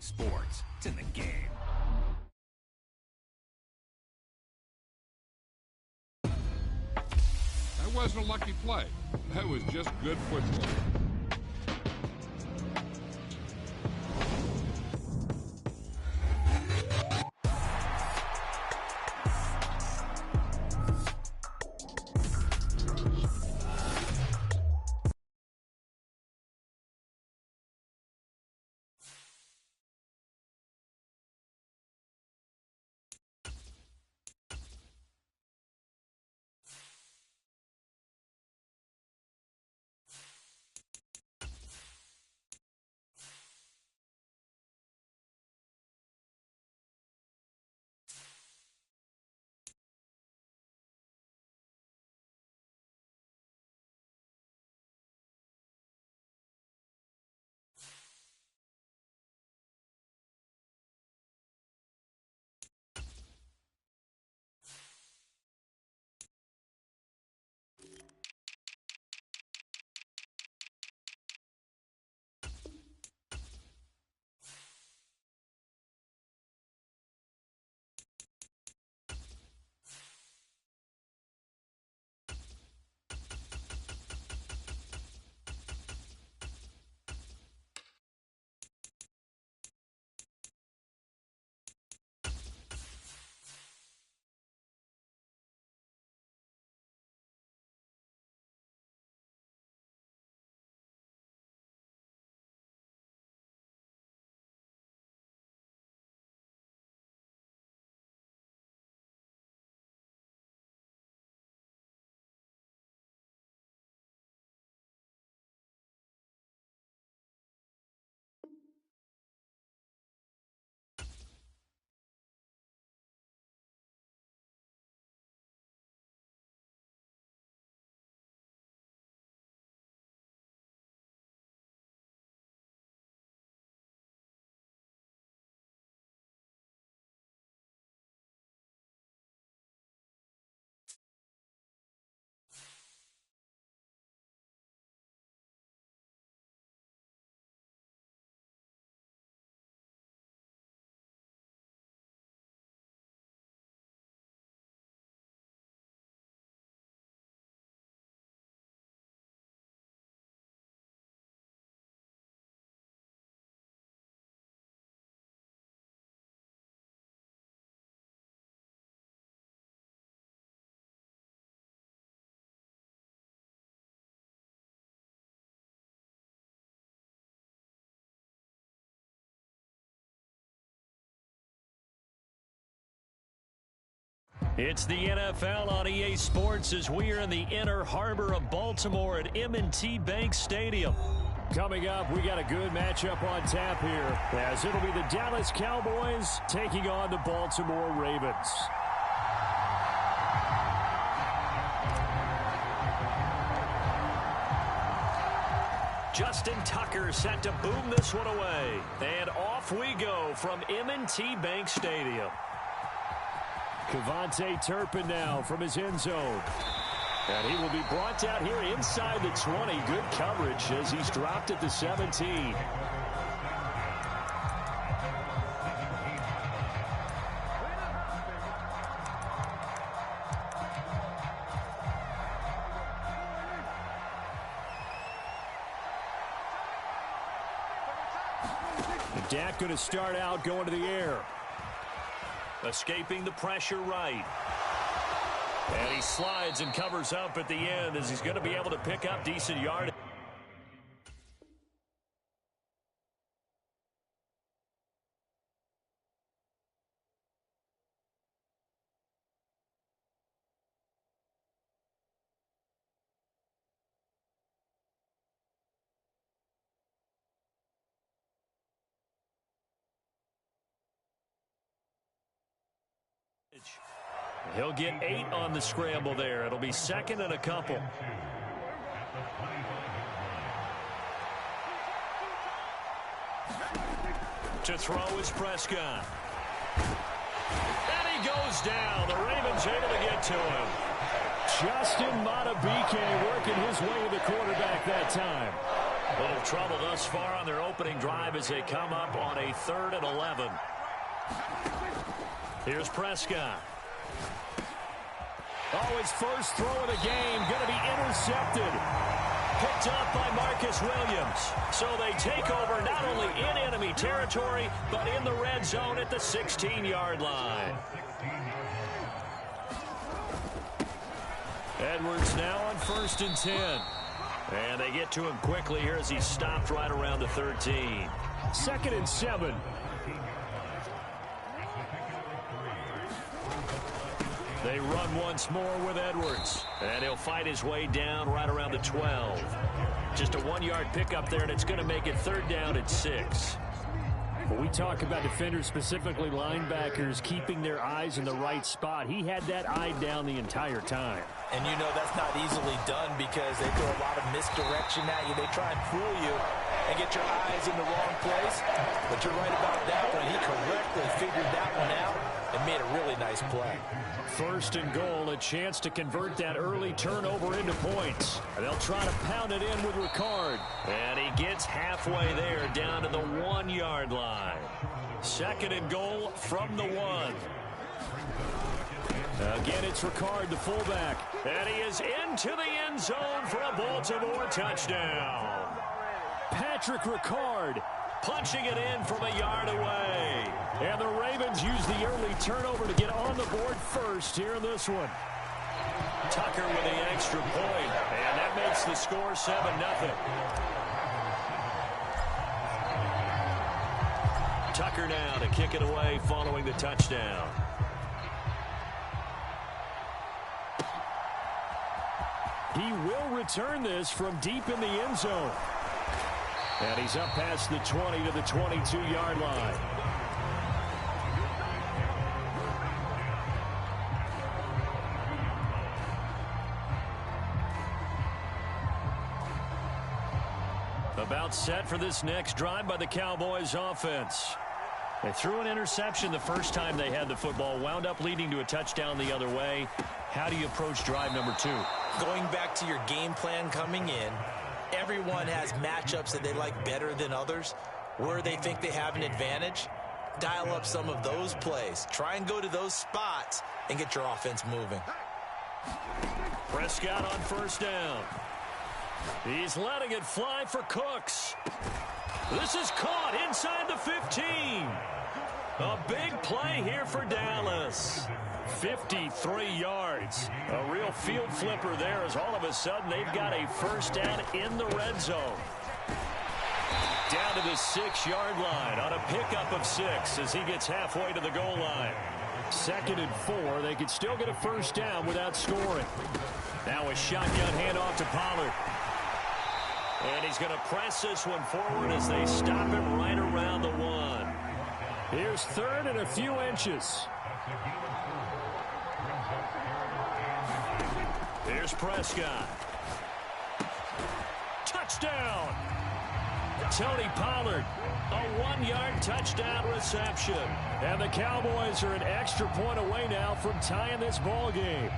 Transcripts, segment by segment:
sports. It's in the game. That wasn't a lucky play. That was just good football. It's the NFL on EA Sports as we are in the inner harbor of Baltimore at M&T Bank Stadium. Coming up, we got a good matchup on tap here, as it'll be the Dallas Cowboys taking on the Baltimore Ravens. Justin Tucker set to boom this one away. And off we go from M&T Bank Stadium. Kevontae Turpin now from his end zone. And he will be brought down here inside the 20. Good coverage as he's dropped at the 17. Dak going to start out going to the air. Escaping the pressure right. And he slides and covers up at the end as he's going to be able to pick up decent yardage. He'll get 8 on the scramble there. It'll be second and a couple. To throw is Prescott. And he goes down. The Ravens able to get to him. Justin Madubuike working his way to the quarterback that time. Little trouble thus far on their opening drive as they come up on a 3rd and 11. Here's Prescott. Oh, his first throw of the game going to be intercepted. Picked up by Marcus Williams. So they take over not only in enemy territory, but in the red zone at the 16-yard line. Edwards now on 1st and 10. And they get to him quickly here as he stopped right around the 13. 2nd and 7. They run once more with Edwards. And he'll fight his way down right around the 12. Just a 1-yard pickup there, and it's going to make it 3rd down at 6. When we talk about defenders, specifically linebackers, keeping their eyes in the right spot, he had that eye down the entire time. And you know that's not easily done because they throw a lot of misdirection at you. They try and fool you and get your eyes in the wrong place. But you're right about that one. He correctly figured that one out and made a really nice play. 1st and goal, a chance to convert that early turnover into points. And they'll try to pound it in with Ricard. And he gets halfway there down to the 1-yard line. 2nd and goal from the 1. Again, it's Ricard, the fullback. And he is into the end zone for a Baltimore touchdown. Patrick Ricard punching it in from a yard away. And the Ravens use the early turnover to get on the board first here in this one. Tucker with the extra point. And that makes the score 7-0. Tucker now to kick it away following the touchdown. He will return this from deep in the end zone. And he's up past the 20 to the 22-yard line. About set for this next drive by the Cowboys offense. They threw an interception the first time they had the football, wound up leading to a touchdown the other way. How do you approach drive number 2? Going back to your game plan coming in, everyone has matchups that they like better than others. Where they think they have an advantage, dial up some of those plays. Try and go to those spots and get your offense moving. Prescott on 1st down. He's letting it fly for Cooks. This is caught inside the 15. A big play here for Dallas. 53 yards. A real field flipper there as all of a sudden they've got a 1st down in the red zone. Down to the 6-yard line on a pickup of 6 as he gets halfway to the goal line. 2nd and 4. They could still get a 1st down without scoring. Now a shotgun handoff to Pollard. And he's going to press this one forward as they stop him right around the 1. Here's 3rd and a few inches. Here's Prescott. Touchdown! Tony Pollard, a 1-yard touchdown reception. And the Cowboys are an extra point away now from tying this ball game.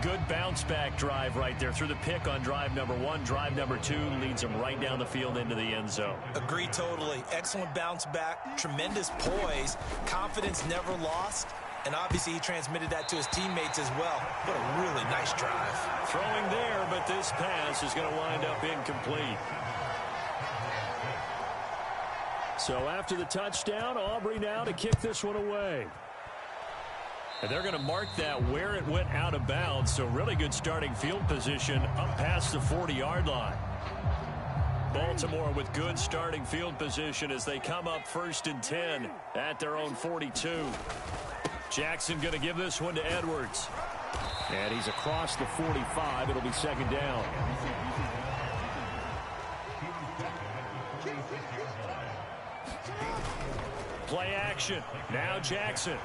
Good bounce-back drive right there through the pick on drive number 1. Drive number 2 leads them right down the field into the end zone. Agree totally. Excellent bounce back. Tremendous poise. Confidence never lost. And obviously he transmitted that to his teammates as well. What a really nice drive. Throwing there, but this pass is going to wind up incomplete. So after the touchdown, Aubrey now to kick this one away. And they're going to mark that where it went out of bounds. So really good starting field position up past the 40-yard line. Baltimore with good starting field position as they come up 1st and 10 at their own 42. Jackson going to give this one to Edwards. And he's across the 45. It'll be 2nd down. Play action. Now Jackson.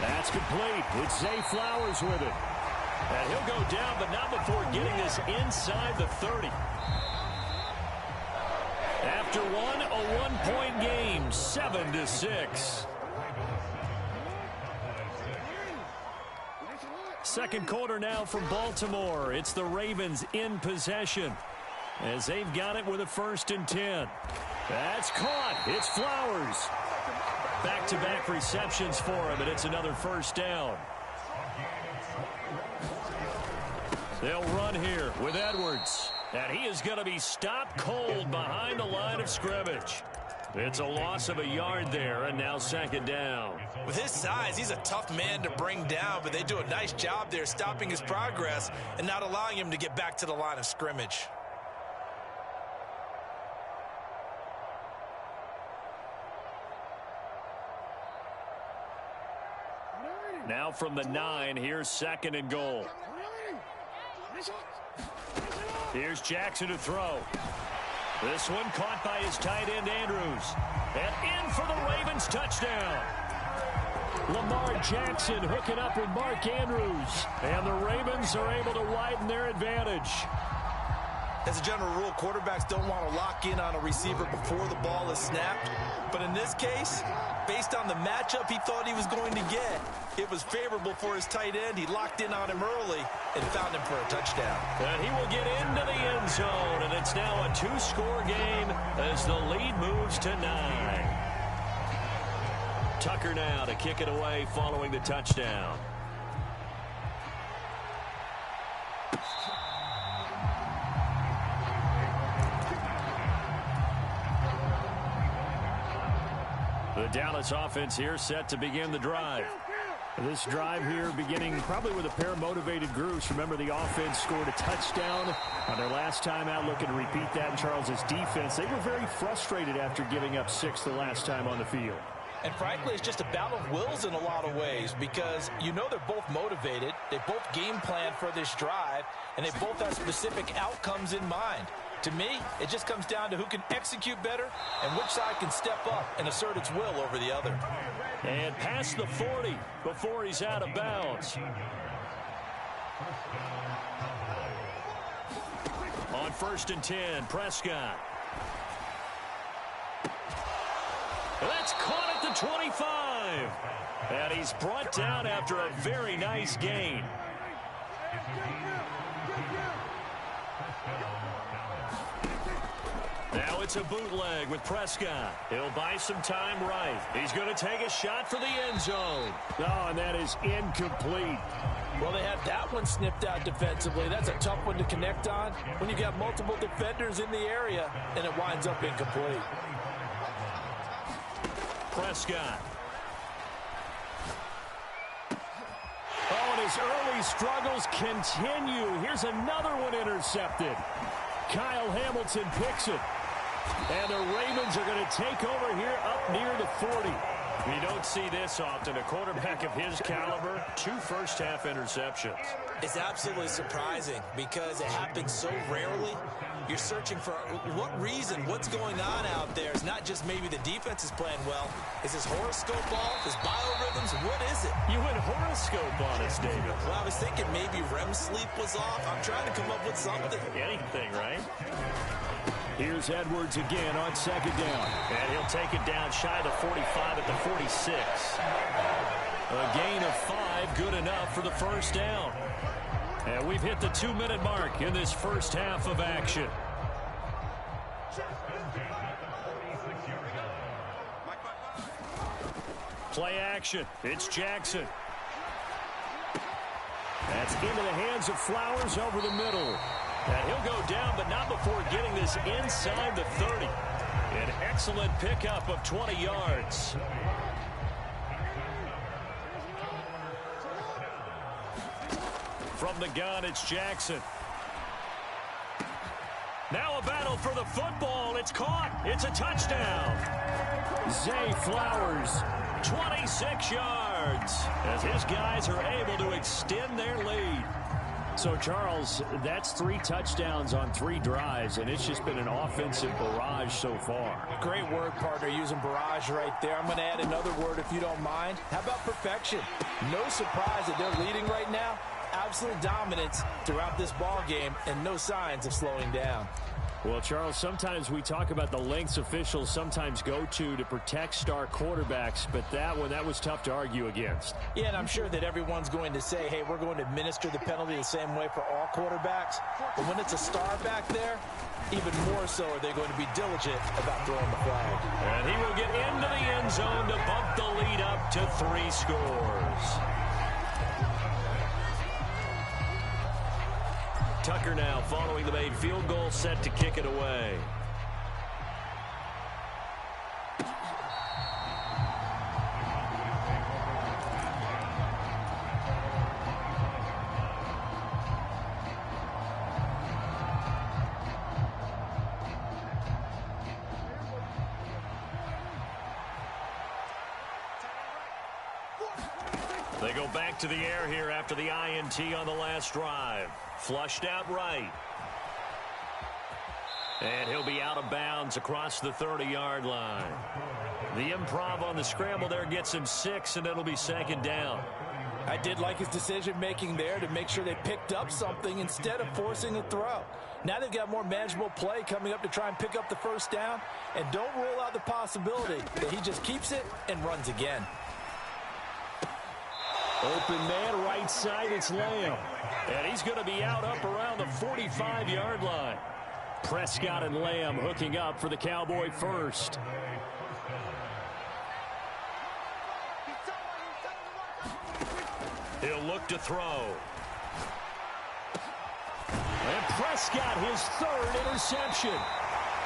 That's complete. It's Zay Flowers with it. And he'll go down, but not before getting this inside the 30. After one, a 1-point game, 7-6. Second quarter now from Baltimore. It's the Ravens in possession as they've got it with a 1st and 10. That's caught. It's Flowers. Back-to-back receptions for him, and it's another 1st down. They'll run here with Edwards. And he is going to be stopped cold behind the line of scrimmage. It's a loss of a yard there, and now 2nd down. With his size, he's a tough man to bring down, but they do a nice job there stopping his progress and not allowing him to get back to the line of scrimmage. Now from the 9, here's 2nd and goal. Here's Jackson to throw. This one caught by his tight end, Andrews. And in for the Ravens touchdown. Lamar Jackson hooking up with Mark Andrews. And the Ravens are able to widen their advantage. As a general rule, quarterbacks don't want to lock in on a receiver before the ball is snapped. But in this case, based on the matchup he thought he was going to get, it was favorable for his tight end. He locked in on him early and found him for a touchdown. And he will get into the end zone, and it's now a 2-score game as the lead moves to 9. Tucker now to kick it away following the touchdown. The Dallas offense here set to begin the drive. This drive here beginning probably with a pair of motivated groups. Remember, the offense scored a touchdown on their last time out, looking to repeat that in Charles's defense. They were very frustrated after giving up 6 the last time on the field. And frankly, it's just a battle of wills in a lot of ways because you know they're both motivated. They both game plan for this drive, and they both have specific outcomes in mind. To me, it just comes down to who can execute better and which side can step up and assert its will over the other. And past the 40 before he's out of bounds. On 1st and 10, Prescott. That's caught at the 25. And he's brought down after a very nice gain. Now it's a bootleg with Prescott. He'll buy some time right. He's going to take a shot for the end zone. Oh, and that is incomplete. Well, they had that one snipped out defensively. That's a tough one to connect on when you got multiple defenders in the area, and it winds up incomplete. Prescott. Oh, and his early struggles continue. Here's another one intercepted. Kyle Hamilton picks it. And the Ravens are going to take over here up near the 40. You don't see this often. A quarterback of his caliber, 2 first-half interceptions. It's absolutely surprising because it happens so rarely. You're searching for what reason, what's going on out there. It's not just maybe the defense is playing well. Is his horoscope off? His biorhythms? What is it? You went horoscope on us, David. Well, I was thinking maybe REM sleep was off. I'm trying to come up with something. Anything, right? Here's Edwards again on 2nd down. And he'll take it down shy of the 45 at the 46. A gain of 5, good enough for the 1st down. And we've hit the 2-minute mark in this first half of action. Play action. It's Jackson. That's into the hands of Flowers over the middle. And he'll go down, but not before getting this inside the 30. An excellent pickup of 20 yards. From the gun, it's Jackson. Now a battle for the football. It's caught. It's a touchdown. Zay Flowers, 26 yards, as his guys are able to extend their lead. So, Charles, that's 3 touchdowns on 3 drives, and it's just been an offensive barrage so far. Great word, partner, using barrage right there. I'm going to add another word if you don't mind. How about perfection? No surprise that they're leading right now. Absolute dominance throughout this ball game and no signs of slowing down. Well, Charles, sometimes we talk about the lengths officials sometimes go to protect star quarterbacks, but that was tough to argue against. Yeah, and I'm sure that everyone's going to say, hey, we're going to administer the penalty the same way for all quarterbacks. But when it's a star back there, even more so are they going to be diligent about throwing the flag. And he will get into the end zone to bump the lead up to 3 scores. Tucker now following the made field goal, set to kick it away. They go back to the air here after the INT on the last drive. Flushed out right. And he'll be out of bounds across the 30-yard line. The improv on the scramble there gets him 6, and it'll be 2nd down. I did like his decision-making there to make sure they picked up something instead of forcing a throw. Now they've got more manageable play coming up to try and pick up the 1st down. And don't rule out the possibility that he just keeps it and runs again. Open man, right side, it's Lamb. And he's going to be out up around the 45-yard line. Prescott and Lamb hooking up for the Cowboy first. He'll look to throw. And Prescott, his 3rd interception.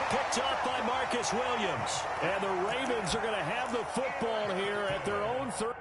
Picked off by Marcus Williams. And the Ravens are going to have the football here at their own 3rd.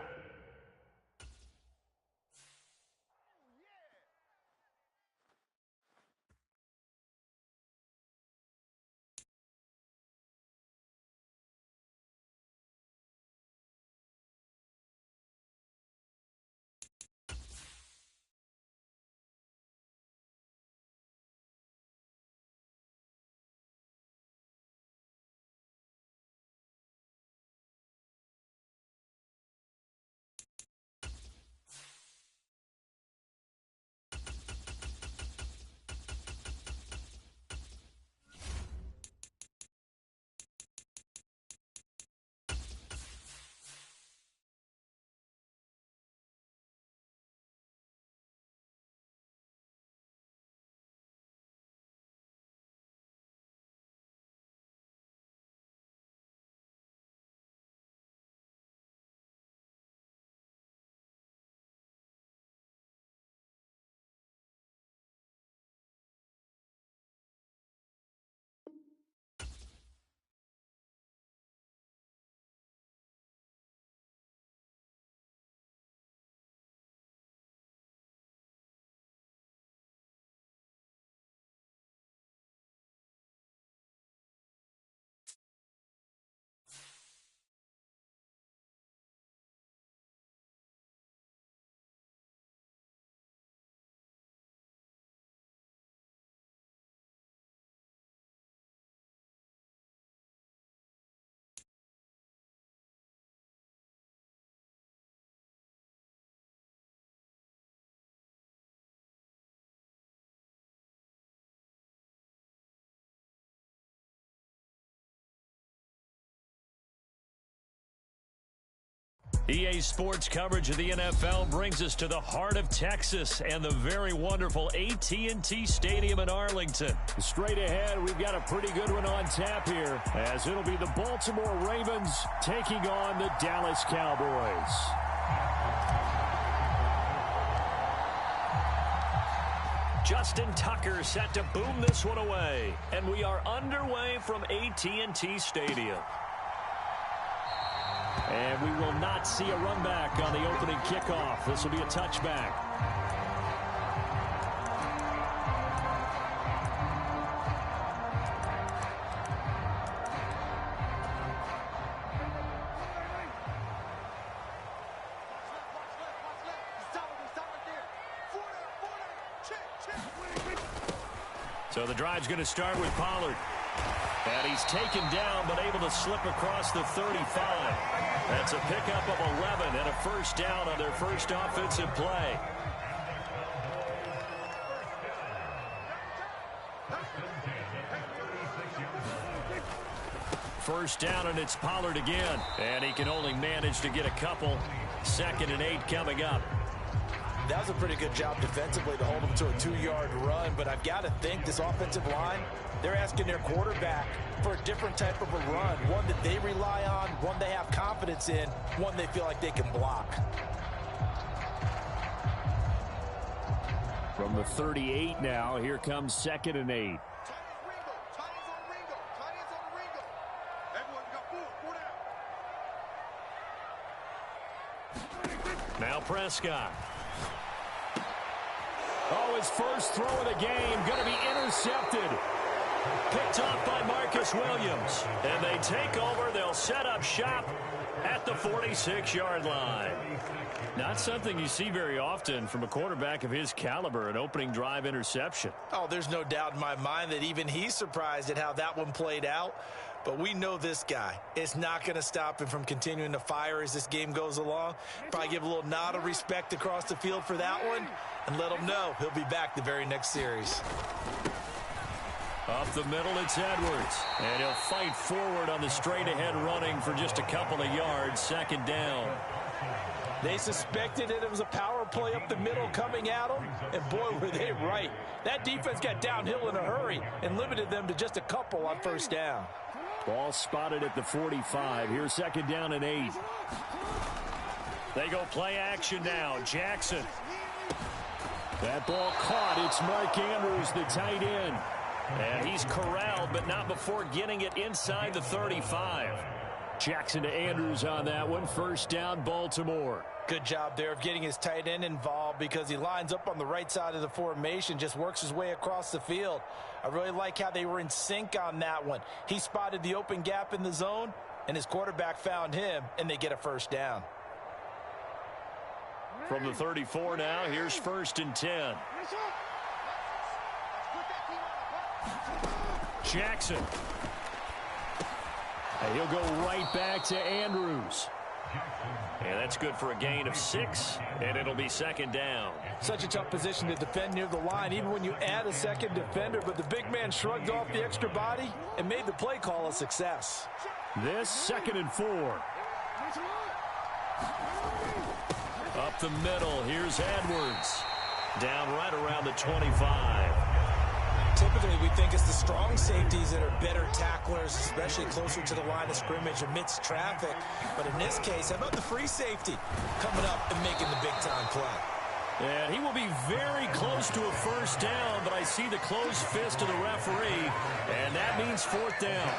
EA Sports coverage of the NFL brings us to the heart of Texas and the very wonderful AT&T Stadium in Arlington. Straight ahead, we've got a pretty good one on tap here, as it'll be the Baltimore Ravens taking on the Dallas Cowboys. Justin Tucker set to boom this one away, and we are underway from AT&T Stadium. And we will not see a run back on the opening kickoff. This will be a touchback. So the drive's going to start with Pollard. And he's taken down, but able to slip across the 35. That's a pickup of 11 and a 1st down on their first offensive play. first down, and it's Pollard again. And he can only manage to get a couple. 2nd and 8 coming up. That was a pretty good job defensively to hold him to a 2-yard run, but I've got to think this offensive line, they're asking their quarterback for a different type of a run, one that they rely on, one they have confidence in, one they feel like they can block. From the 38 now, here comes 2nd and 8. Now Prescott. Oh, his first throw of the game going to be intercepted. Picked off by Marcus Williams. And they take over. They'll set up shop at the 46-yard line. Not something you see very often from a quarterback of his caliber, an opening drive interception. Oh, there's no doubt in my mind that even he's surprised at how that one played out. But we know this guy. It's not going to stop him from continuing to fire as this game goes along. Probably give a little nod of respect across the field for that one and let him know he'll be back the very next series. Up the middle, it's Edwards. And he'll fight forward on the straight-ahead running for just a couple of yards. 2nd down. They suspected that it was a power play up the middle coming at them, and boy, were they right. That defense got downhill in a hurry and limited them to just a couple on first down. Ball spotted at the 45. Here's 2nd down and 8. They go play action now. Jackson. That ball caught. It's Mark Andrews, the tight end. And he's corralled, but not before getting it inside the 35. Jackson to Andrews on that one. First down, Baltimore. Good job there of getting his tight end involved because he lines up on the right side of the formation, just works his way across the field. I really like how they were in sync on that one. He spotted the open gap in the zone, and his quarterback found him, and they get a first down. From the 34 now, here's 1st and 10. Jackson. And he'll go right back to Andrews. And that's good for a gain of 6, and it'll be 2nd down. Such a tough position to defend near the line, even when you add a second defender, but the big man shrugged off the extra body and made the play call a success. This 2nd and 4. Up the middle, here's Edwards. Down right around the 25. Typically, we think it's the strong safeties that are better tacklers, especially closer to the line of scrimmage amidst traffic. But in this case, how about the free safety coming up and making the big-time play? And he will be very close to a first down, but I see the closed fist of the referee, and that means 4th down.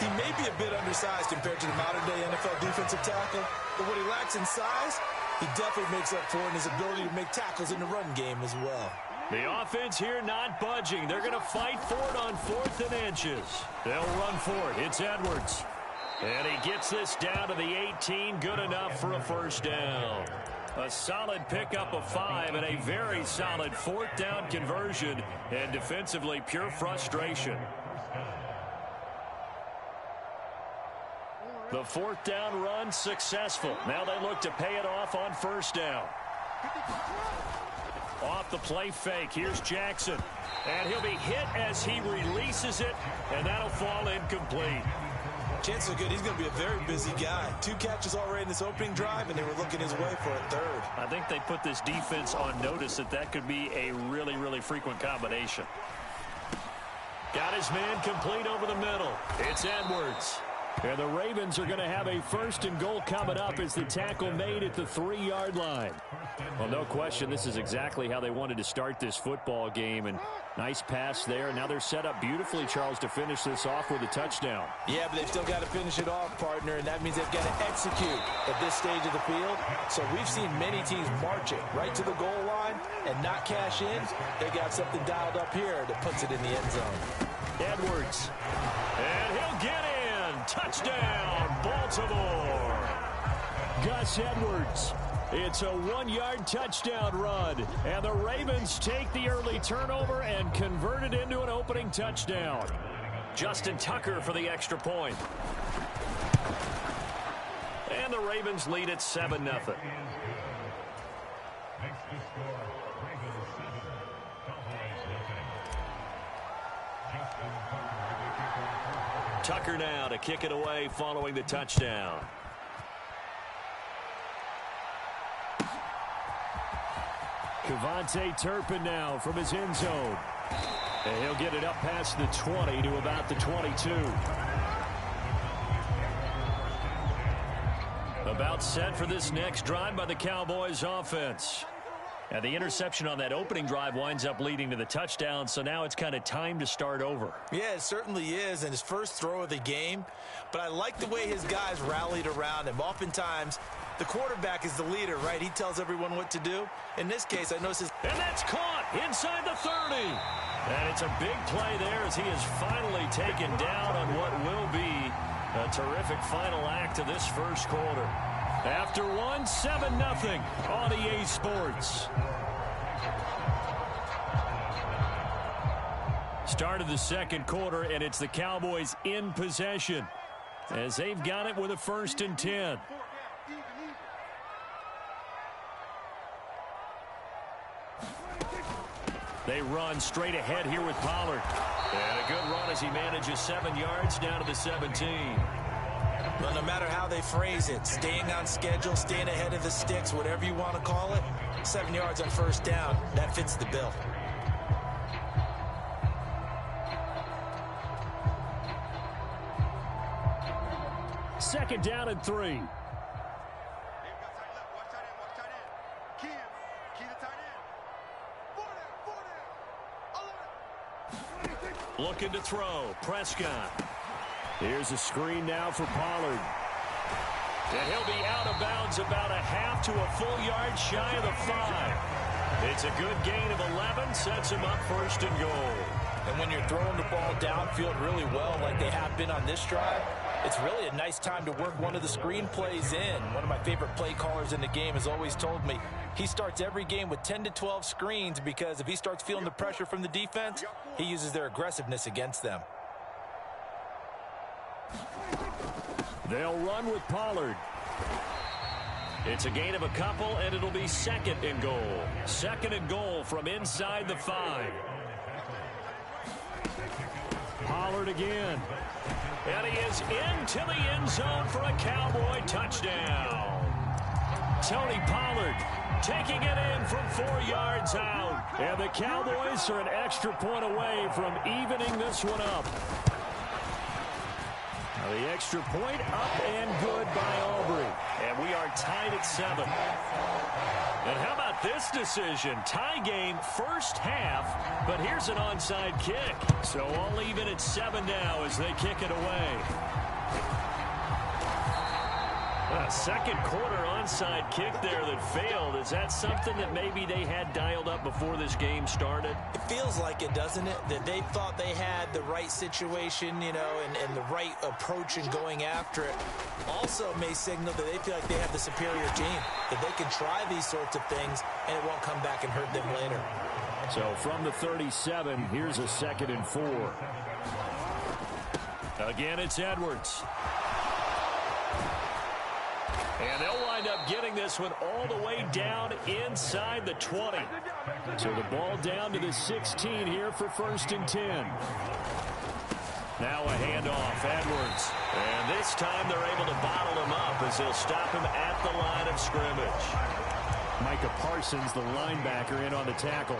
He may be a bit undersized compared to the modern-day NFL defensive tackle, but what he lacks in size, he definitely makes up for in his ability to make tackles in the run game as well. The offense here not budging. They're going to fight for it on 4th and inches. They'll run for it. It's Edwards. And he gets this down to the 18. Good enough for a first down. A solid pickup of 5 and a very solid 4th down conversion. And defensively, pure frustration. The 4th down run successful. Now they look to pay it off on first down. Off the play fake. Here's Jackson. And he'll be hit as he releases it, and that'll fall incomplete. Chances are good he's going to be a very busy guy. 2 catches already in this opening drive, and they were looking his way for a 3rd. I think they put this defense on notice that could be a really, really frequent combination. Got his man complete over the middle. It's Edwards. And the Ravens are going to have a 1st and goal coming up as the tackle made at the 3-yard line. Well, no question, this is exactly how they wanted to start this football game. And nice pass there. Now they're set up beautifully, Charles, to finish this off with a touchdown. Yeah, but they've still got to finish it off, partner, and that means they've got to execute at this stage of the field. So we've seen many teams march it right to the goal line and not cash in. They got something dialed up here that puts it in the end zone. Edwards. And he'll get in. Touchdown, Baltimore. Gus Edwards. It's a 1-yard touchdown run. And the Ravens take the early turnover and convert it into an opening touchdown. Justin Tucker for the extra point. And the Ravens lead at 7-0. Tucker now to kick it away following the touchdown. Kevontae Turpin now from his end zone. And he'll get it up past the 20 to about the 22. About set for this next drive by the Cowboys offense. And the interception on that opening drive winds up leading to the touchdown, so now it's kind of time to start over. Yeah, it certainly is, and his first throw of the game. But I like the way his guys rallied around him. Oftentimes, the quarterback is the leader, right? He tells everyone what to do. In this case, I noticed his... And that's caught inside the 30. And it's a big play there as he is finally taken down on what will be a terrific final act of this first quarter. After one, 7-0 on EA Sports. Start of the second quarter, and it's the Cowboys in possession as they've got it with a 1st and 10. They run straight ahead here with Pollard. And a good run as he manages 7 yards down to the 17. Well, no matter how they phrase it, staying on schedule, staying ahead of the sticks, whatever you want to call it, 7 yards on 1st down, that fits the bill. Second down and 3. Looking to throw. Prescott. Here's a screen now for Pollard. And he'll be out of bounds about a half to a full yard shy of the 5. It's a good gain of 11. Sets him up 1st and goal. And when you're throwing the ball downfield really well like they have been on this drive, it's really a nice time to work one of the screen plays in. One of my favorite play callers in the game has always told me he starts every game with 10 to 12 screens because if he starts feeling the pressure from the defense, he uses their aggressiveness against them. They'll run with Pollard. It's a gain of a couple, and it'll be 2nd and goal. 2nd and goal from inside the 5. Pollard again. And he is into the end zone for a Cowboy touchdown. Tony Pollard taking it in from 4 yards out. And the Cowboys are an extra point away from evening this one up. Now the extra point up and good by Aubrey. And we are tied at 7. And how about this decision? Tie game 1st half, but here's an onside kick. So all even at 7 now as they kick it away. A second quarter onside kick there that failed. Is that something that maybe they had dialed up before this game started? It feels like it, doesn't it? That they thought they had the right situation, you know, and the right approach in going after it. Also may signal that they feel like they have the superior team, that they can try these sorts of things and it won't come back and hurt them later. So from the 37, here's a 2nd and 4. Again, it's Edwards. And they'll wind up getting this one all the way down inside the 20. So the ball down to the 16 here for 1st and 10. Now a handoff, Edwards. And this time they're able to bottle him up as they'll stop him at the line of scrimmage. Micah Parsons, the linebacker, in on the tackle.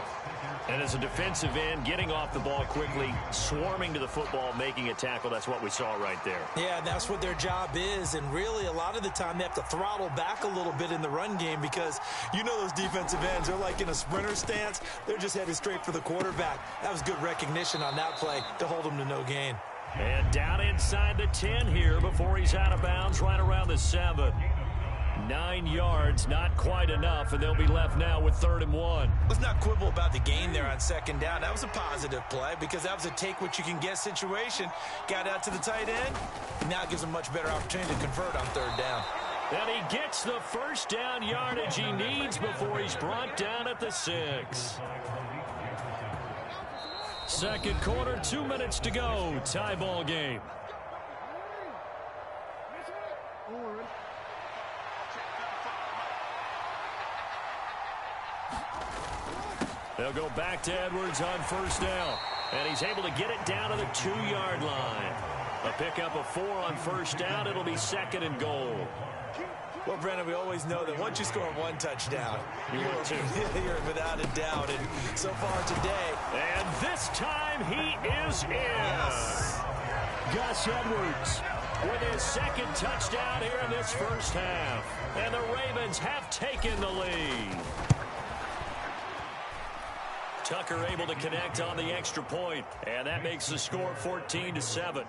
And as a defensive end, getting off the ball quickly, swarming to the football, making a tackle. That's what we saw right there. Yeah, and that's what their job is. And really, a lot of the time, they have to throttle back a little bit in the run game because you know those defensive ends, they're like in a sprinter stance. They're just headed straight for the quarterback. That was good recognition on that play to hold him to no gain. And down inside the 10 here before he's out of bounds right around the 7. 9 yards, not quite enough, and they'll be left now with 3rd and 1. Let's not quibble about the gain there on 2nd down. That was a positive play because that was a take-what-you-can-get situation. Got out to the tight end. Now it gives him much better opportunity to convert on 3rd down. And he gets the 1st down yardage he needs before he's brought down at the 6. Second quarter, 2 minutes to go. Tie ball game. They'll go back to Edwards on 1st down. And he's able to get it down to the 2-yard line. A pickup of 4 on first down. It'll be 2nd and goal. Well, Brandon, we always know that once you score 1 touchdown, you're without a doubt. And so far today. And this time he is in. Yes. Gus Edwards with his 2nd touchdown here in this first half. And the Ravens have taken the lead. Tucker able to connect on the extra point, and that makes the score 14-7.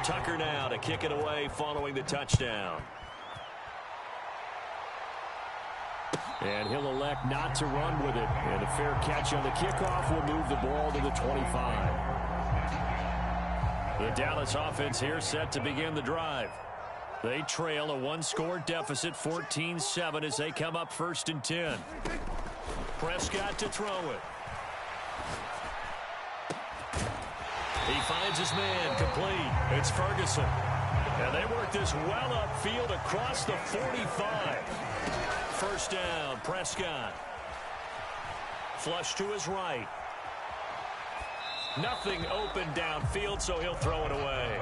Tucker now to kick it away following the touchdown. And he'll elect not to run with it. And a fair catch on the kickoff will move the ball to the 25. The Dallas offense here set to begin the drive. They trail a 1-score deficit, 14-7, as they come up 1st and 10. Prescott to throw it. He finds his man, complete. It's Ferguson. And they work this well upfield across the 45. First down, Prescott. Flush to his right. Nothing open downfield, so he'll throw it away.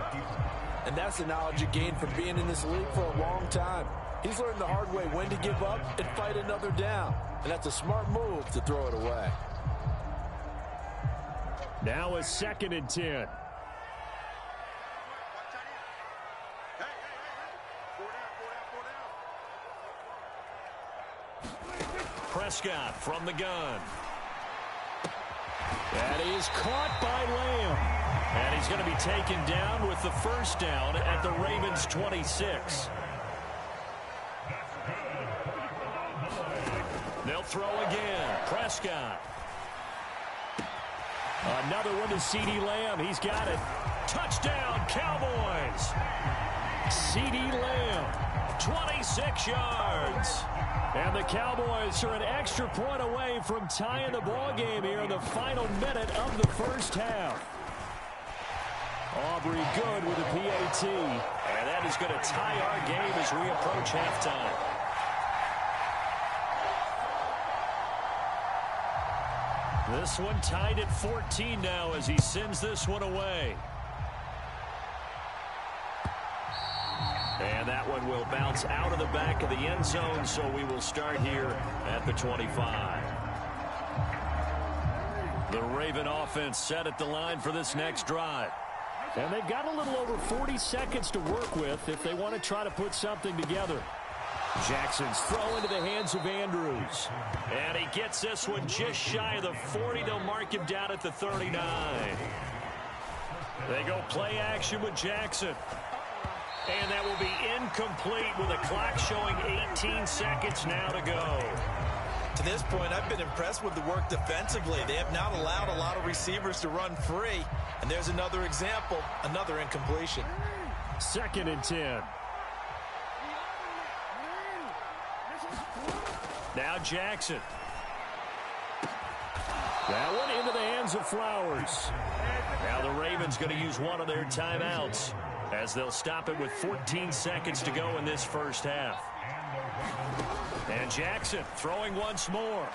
And that's the knowledge you gain from being in this league for a long time. He's learned the hard way when to give up and fight another down. And that's a smart move to throw it away. Now a 2nd and 10. Prescott from the gun. That is caught by Lamb. And he's going to be taken down with the first down at the Ravens' 26. They'll throw again. Prescott. Another one to CeeDee Lamb. He's got it. Touchdown, Cowboys. CeeDee Lamb, 26 yards. And the Cowboys are an extra point away from tying the ball game here in the final minute of the first half. Aubrey good with a PAT. And that is going to tie our game as we approach halftime. This one tied at 14 now as he sends this one away. And that one will bounce out of the back of the end zone, so we will start here at the 25. The Raven offense set at the line for this next drive. And they've got a little over 40 seconds to work with if they want to try to put something together. Jackson's throw into the hands of Andrews. And he gets this one just shy of the 40. They'll mark him down at the 39. They go play action with Jackson. And that will be incomplete with a clock showing 18 seconds now to go. To this point, I've been impressed with the work defensively. They have not allowed a lot of receivers to run free. And there's another example, another incompletion. 2nd and 10. Now Jackson. That one into the hands of Flowers. Now the Ravens going to use one of their timeouts as they'll stop it with 14 seconds to go in this first half. And Jackson throwing once more.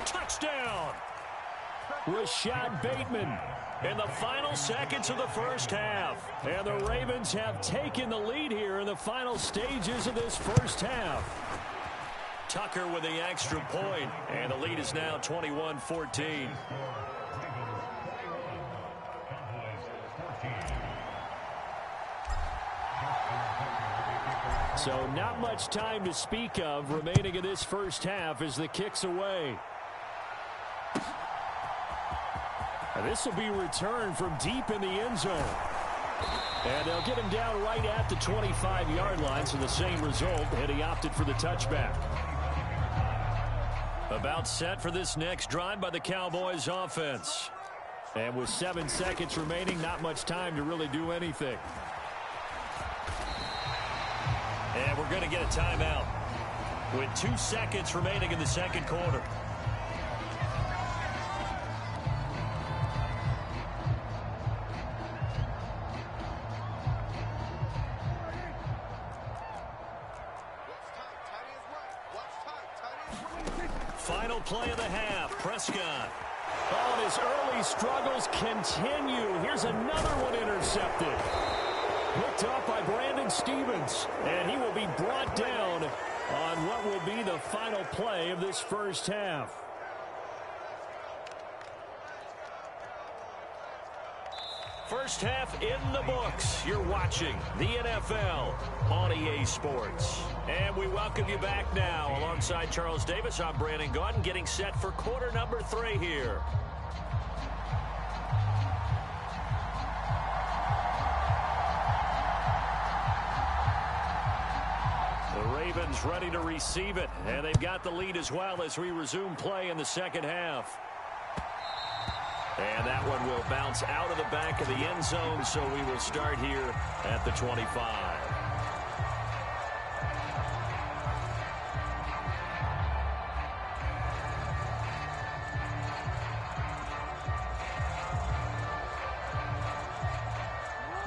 Touchdown! Rashad Bateman in the final seconds of the first half. And the Ravens have taken the lead here in the final stages of this first half. Tucker with the extra point, and the lead is now 21-14. So not much time to speak of remaining in this first half as the kick's away. And this will be returned from deep in the end zone. And they'll get him down right at the 25-yard line, so the same result, and he opted for the touchback. About set for this next drive by the Cowboys offense. And with 7 seconds remaining, not much time to really do anything. And we're going to get a timeout with 2 seconds remaining in the second quarter. Final play of the half. Prescott Oh, and his early struggles continue. Here's another one intercepted. Picked up by Brandon Stevens, and he will be brought down on what will be the final play of this first half. First half in the books. You're watching the NFL on EA Sports. And we welcome you back now. Alongside Charles Davis, I'm Brandon Gaudin, getting set for quarter number 3 here. The Ravens ready to receive it, and they've got the lead as well as we resume play in the second half. And that one will bounce out of the back of the end zone, so we will start here at the 25.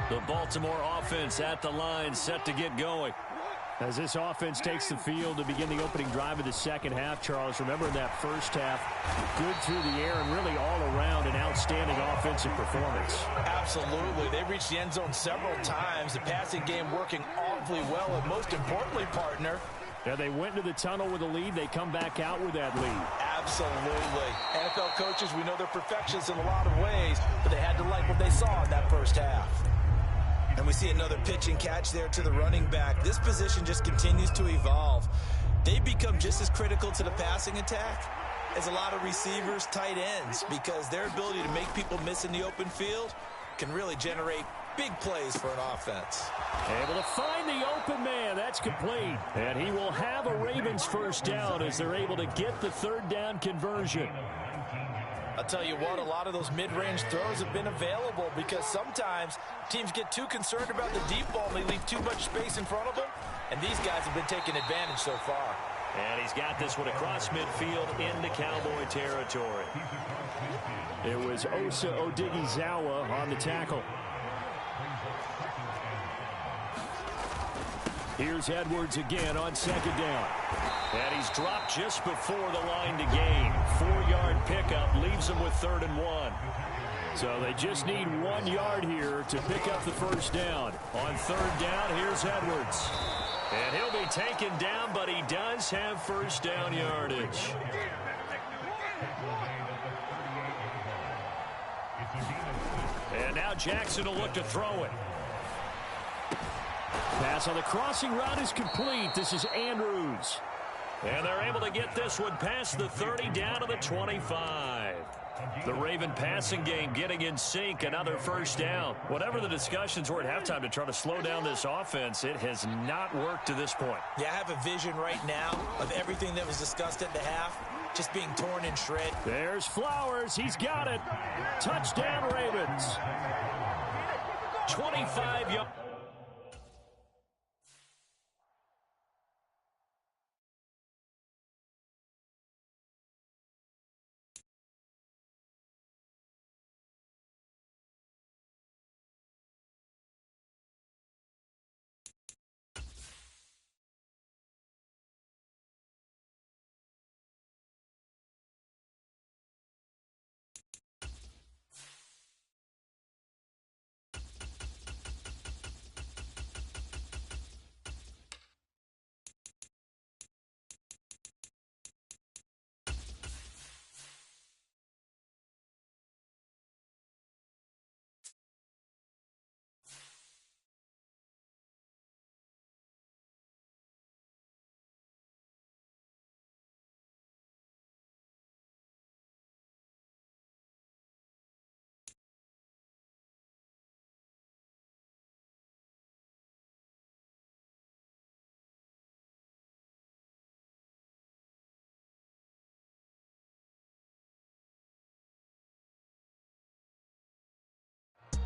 The Baltimore offense at the line, set to get going. As this offense takes the field to begin the opening drive of the second half, Charles, remember in that first half, good through the air and really all around an outstanding offensive performance. Absolutely. They reached the end zone several times. The passing game working awfully well, and most importantly, partner. Yeah, they went into the tunnel with a lead. They come back out with that lead. Absolutely. NFL coaches, we know they're perfectionists in a lot of ways, but they had to like what they saw in that first half. And we see another pitch and catch there to the running back. This position just continues to evolve. They become just as critical to the passing attack as a lot of receivers, tight ends, because their ability to make people miss in the open field can really generate big plays for an offense. Able to find the open man. That's complete. And he will have a Ravens first down as they're able to get the third down conversion. I'll tell you what, a lot of those mid-range throws have been available because sometimes teams get too concerned about the deep ball and they leave too much space in front of them, and these guys have been taking advantage so far. And he's got this one across midfield into Cowboy territory. It was Osa Odighizuwa on the tackle. Here's Edwards again on second down. And he's dropped just before the line to gain. 4-yard pickup leaves him with 3rd and 1. So they just need 1 yard here to pick up the first down. On 3rd down, here's Edwards. And he'll be taken down, but he does have first down yardage. And now Jackson will look to throw it. Pass on the crossing route is complete. This is Andrews. And they're able to get this one past the 30 down to the 25. The Raven passing game getting in sync. Another first down. Whatever the discussions were at halftime to try to slow down this offense, it has not worked to this point. Yeah, I have a vision right now of everything that was discussed at the half just being torn in shred. There's Flowers. He's got it. Touchdown, Ravens. 25 yards.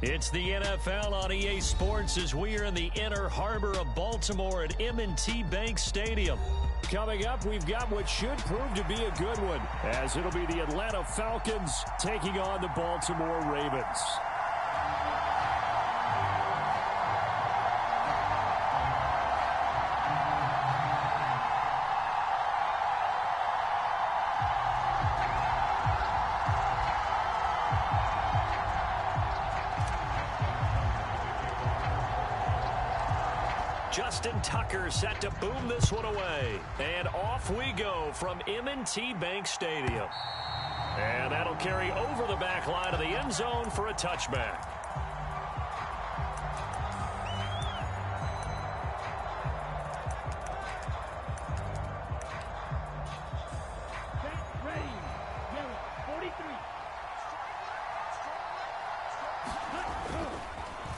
It's the NFL on EA Sports as we are in the inner harbor of Baltimore at M&T Bank Stadium. Coming up, we've got what should prove to be a good one, as it'll be the Atlanta Falcons taking on the Baltimore Ravens. Justin Tucker set to boom this one away. And off we go from M&T Bank Stadium. And that'll carry over the back line of the end zone for a touchback.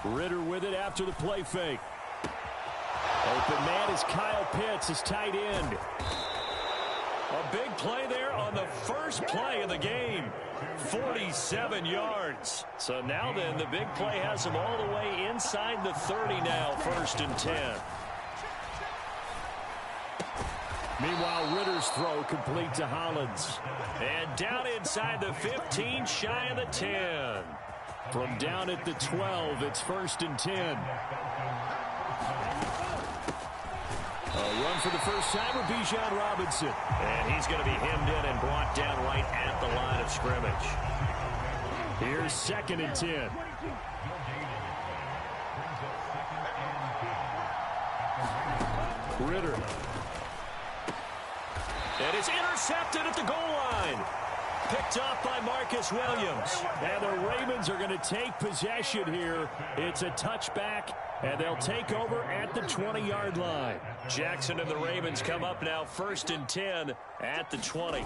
Ritter with it after the play fake. Open man is Kyle Pitts, his tight end. A big play there on the first play of the game. 47 yards. So now then, the big play has him all the way inside the 30 now, 1st and 10. Meanwhile, Ritter's throw complete to Hollins. And down inside the 15, shy of the 10. From down at the 12, it's 1st and 10. A run for the first time with Bijan Robinson. And he's going to be hemmed in and brought down right at the line of scrimmage. Here's 2nd and 10. Ritter. And it's intercepted at the goal line. Picked off by Marcus Williams. And the Ravens are going to take possession here. It's a touchback, and they'll take over at the 20-yard line. Jackson and the Ravens come up now 1st and 10 at the 20.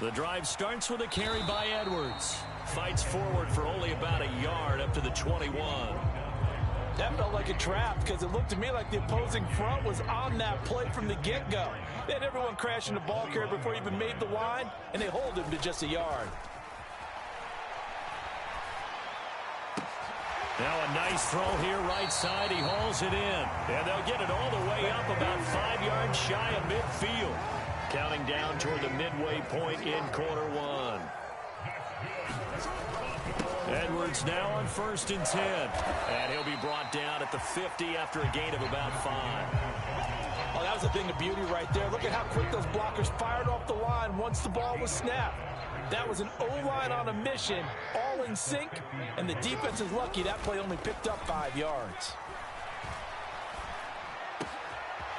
The drive starts with a carry by Edwards. Fights forward for only about a yard up to the 21. That felt like a trap because it looked to me like the opposing front was on that play from the get-go. They had everyone crashing the ball carrier before he even made the line, and they hold him to just a yard. Now a nice throw here right side. He hauls it in. And they'll get it all the way up about 5 yards shy of midfield. Counting down toward the midway point in quarter one. Edwards now on 1st and 10. And he'll be brought down at the 50 after a gain of about 5. Oh, that was a thing of beauty right there. Look at how quick those blockers fired off the line once the ball was snapped. That was an O-line on a mission, all in sync, and the defense is lucky that play only picked up 5 yards.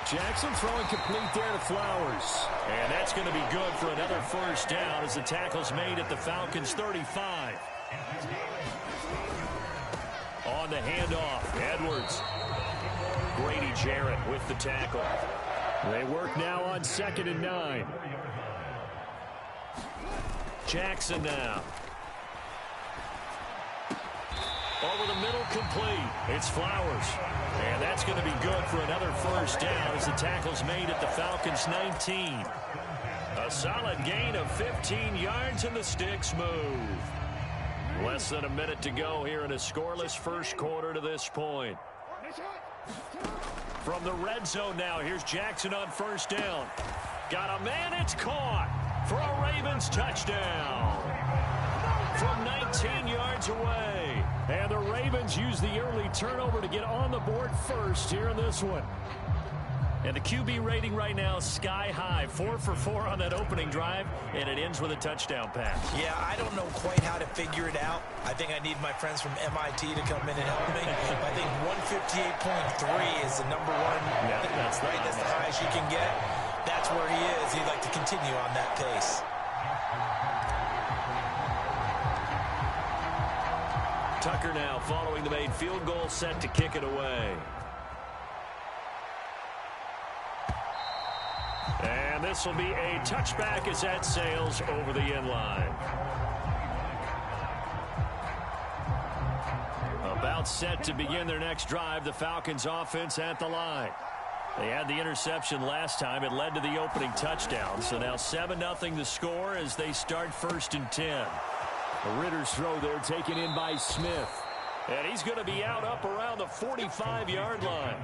Jackson throwing complete there to Flowers. And that's going to be good for another 1st down as the tackle's made at the Falcons' 35. On the handoff, Edwards. Grady Jarrett with the tackle. They work now on 2nd and 9. Jackson now. Over the middle, complete. It's Flowers. And that's going to be good for another 1st down as the tackle's made at the Falcons' 19. A solid gain of 15 yards and the sticks move. Less than a minute to go here in a scoreless first quarter to this point. From the red zone now, here's Jackson on 1st down. Got a man, it's caught for a Ravens touchdown. From 19 yards away. And the Ravens use the early turnover to get on the board first here in this one. And the QB rating right now is sky high. 4 for 4 on that opening drive, and it ends with a touchdown pass. Yeah, I don't know quite how to figure it out. I think I need my friends from MIT to come in and help me. I think 158.3 is the number one. Yeah, that's right. That's the highest you can get. That's where he is. He'd like to continue on that pace. Tucker now following the made field goal, set to kick it away. And this will be a touchback as that sails over the end line. About set to begin their next drive, the Falcons offense at the line. They had the interception last time. It led to the opening touchdown. So now 7-0 the score as they start 1st and 10. The Ritter's throw there taken in by Smith. And he's going to be out up around the 45-yard line.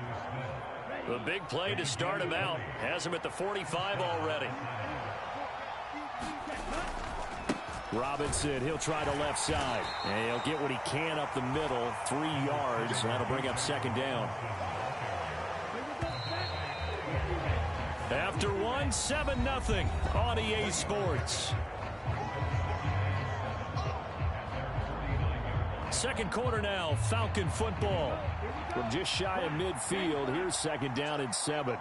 The big play to start him out has him at the 45 already. Robinson, he'll try the left side. And he'll get what he can up the middle, 3 yards. That'll bring up 2nd down. After 1, 7-0 on EA Sports. second quarter now, Falcon football. From just shy of midfield, here's second down and 7.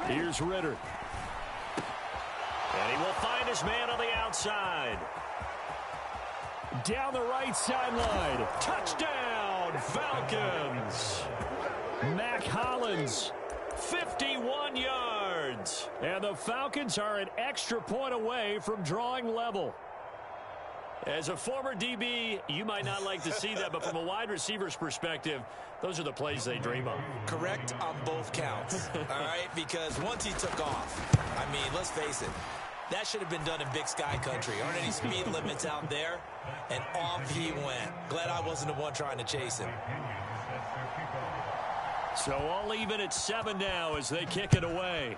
Here's Ritter. And he will find his man on the outside. Down the right sideline. Touchdown, Falcons. Mac Hollins, 51 yards. And the Falcons are an extra point away from drawing level. As a former DB, you might not like to see that, but from a wide receiver's perspective, those are the plays they dream of. Correct on both counts, all right? Because once he took off, I mean, let's face it, that should have been done in Big Sky country. Aren't any speed limits out there? And off he went. Glad I wasn't the one trying to chase him. So all even at 7 now as they kick it away.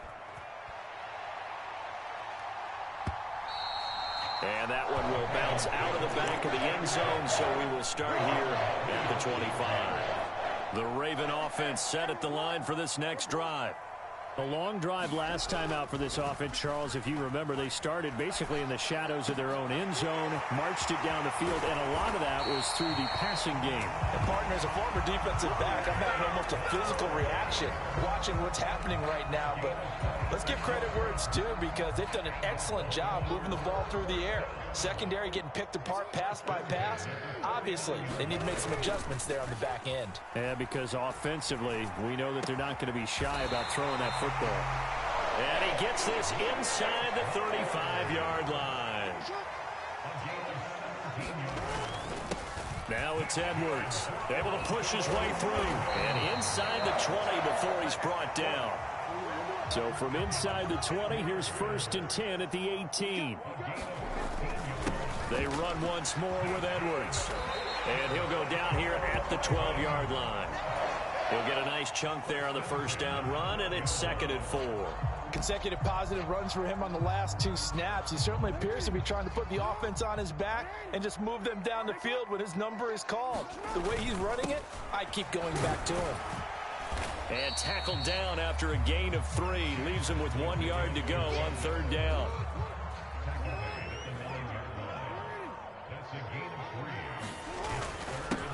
And that one will bounce out of the back of the end zone, so we will start here at the 25. The Raven offense set at the line for this next drive. A long drive last time out for this offense, Charles. If you remember, they started basically in the shadows of their own end zone, marched it down the field, and a lot of that was through the passing game. And partner, as a former defensive back, I'm having almost a physical reaction watching what's happening right now. But let's give credit where it's due, because they've done an excellent job moving the ball through the air. Secondary getting picked apart pass by pass. Obviously, they need to make some adjustments there on the back end. Yeah, because offensively, we know that they're not going to be shy about throwing that football. And he gets this inside the 35-yard line. Now it's Edwards, able to push his way through. And inside the 20 before he's brought down. So from inside the 20, here's 1st and 10 at the 18. They run once more with Edwards. And he'll go down here at the 12-yard line. He'll get a nice chunk there on the first down run, and it's 2nd and 4. Consecutive positive runs for him on the last 2 snaps. He certainly appears to be trying to put the offense on his back and just move them down the field when his number is called. The way he's running it, I keep going back to him. And tackled down after a gain of 3. Leaves him with 1 yard to go on 3rd down.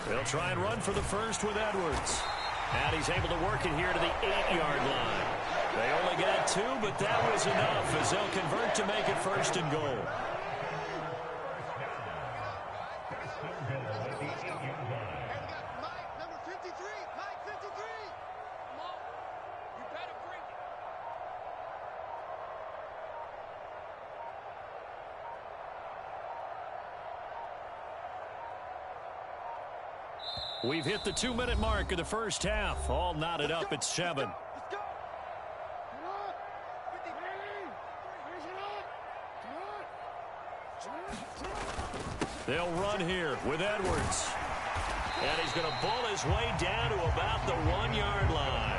They'll try and run for the first with Edwards. And he's able to work it here to the 8-yard line. They only got 2, but that was enough as they'll convert to make it 1st and goal. We've hit the 2-minute mark of the first half. All knotted up at 7. They'll run here with Edwards. And he's going to bull his way down to about the 1-yard line.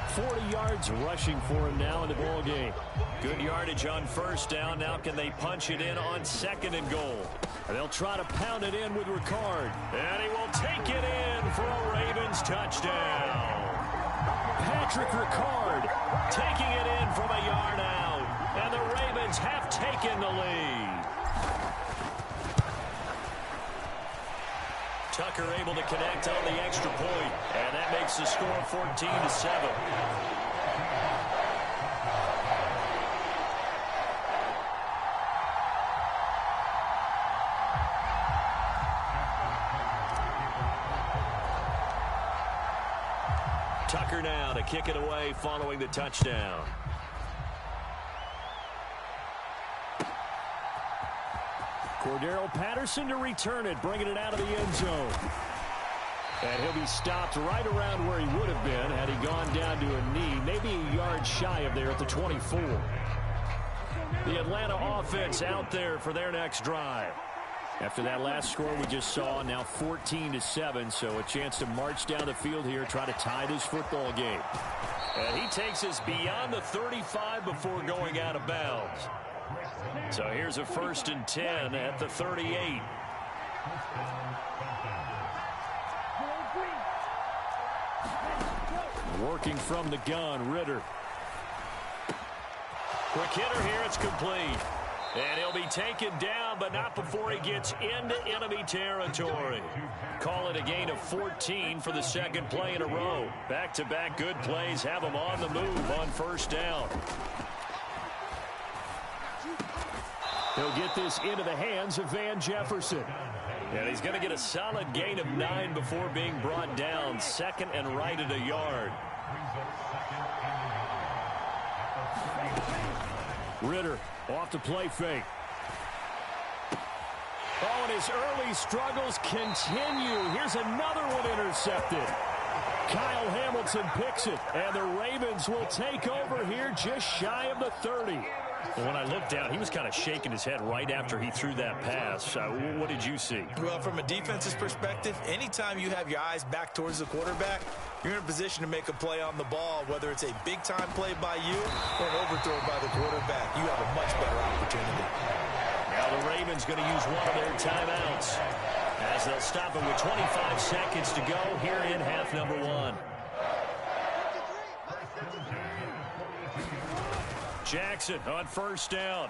40 yards rushing for him now in the ball game. Good yardage on 1st down. Now can they punch it in on 2nd and goal? They'll try to pound it in with Ricard. And he will take it in for a Ravens touchdown. Patrick Ricard taking it in from a yard out. And the Ravens have taken the lead. Tucker able to connect on the extra point. And that makes the score 14-7. Tucker now to kick it away following the touchdown. Cordero Patterson to return it, bringing it out of the end zone. And he'll be stopped right around where he would have been had he gone down to a knee, maybe a yard shy of there at the 24. The Atlanta offense out there for their next drive. After that last score we just saw, now 14-7, so a chance to march down the field here, try to tie this football game. And he takes us beyond the 35 before going out of bounds. So here's a 1st and 10 at the 38. Working from the gun, Ritter. Quick hitter here, it's complete. And he'll be taken down, but not before he gets into enemy territory. Call it a gain of 14 for the second play in a row. Back-to-back good plays have him on the move on first down. He'll get this into the hands of Van Jefferson. And he's going to get a solid gain of 9 before being brought down. Second and right at a yard. Ritter off to play fake. Oh, and his early struggles continue. Here's another one intercepted. Kyle Hamilton picks it, and the Ravens will take over here just shy of the 30. Well, when I looked down, he was kind of shaking his head right after he threw that pass. What did you see? Well, from a defense's perspective, anytime you have your eyes back towards the quarterback, you're in a position to make a play on the ball, whether it's a big-time play by you or an overthrow by the quarterback. You have a much better opportunity. Now the Ravens going to use one of their timeouts as they'll stop it with 25 seconds to go here in half number 1. Jackson on first down.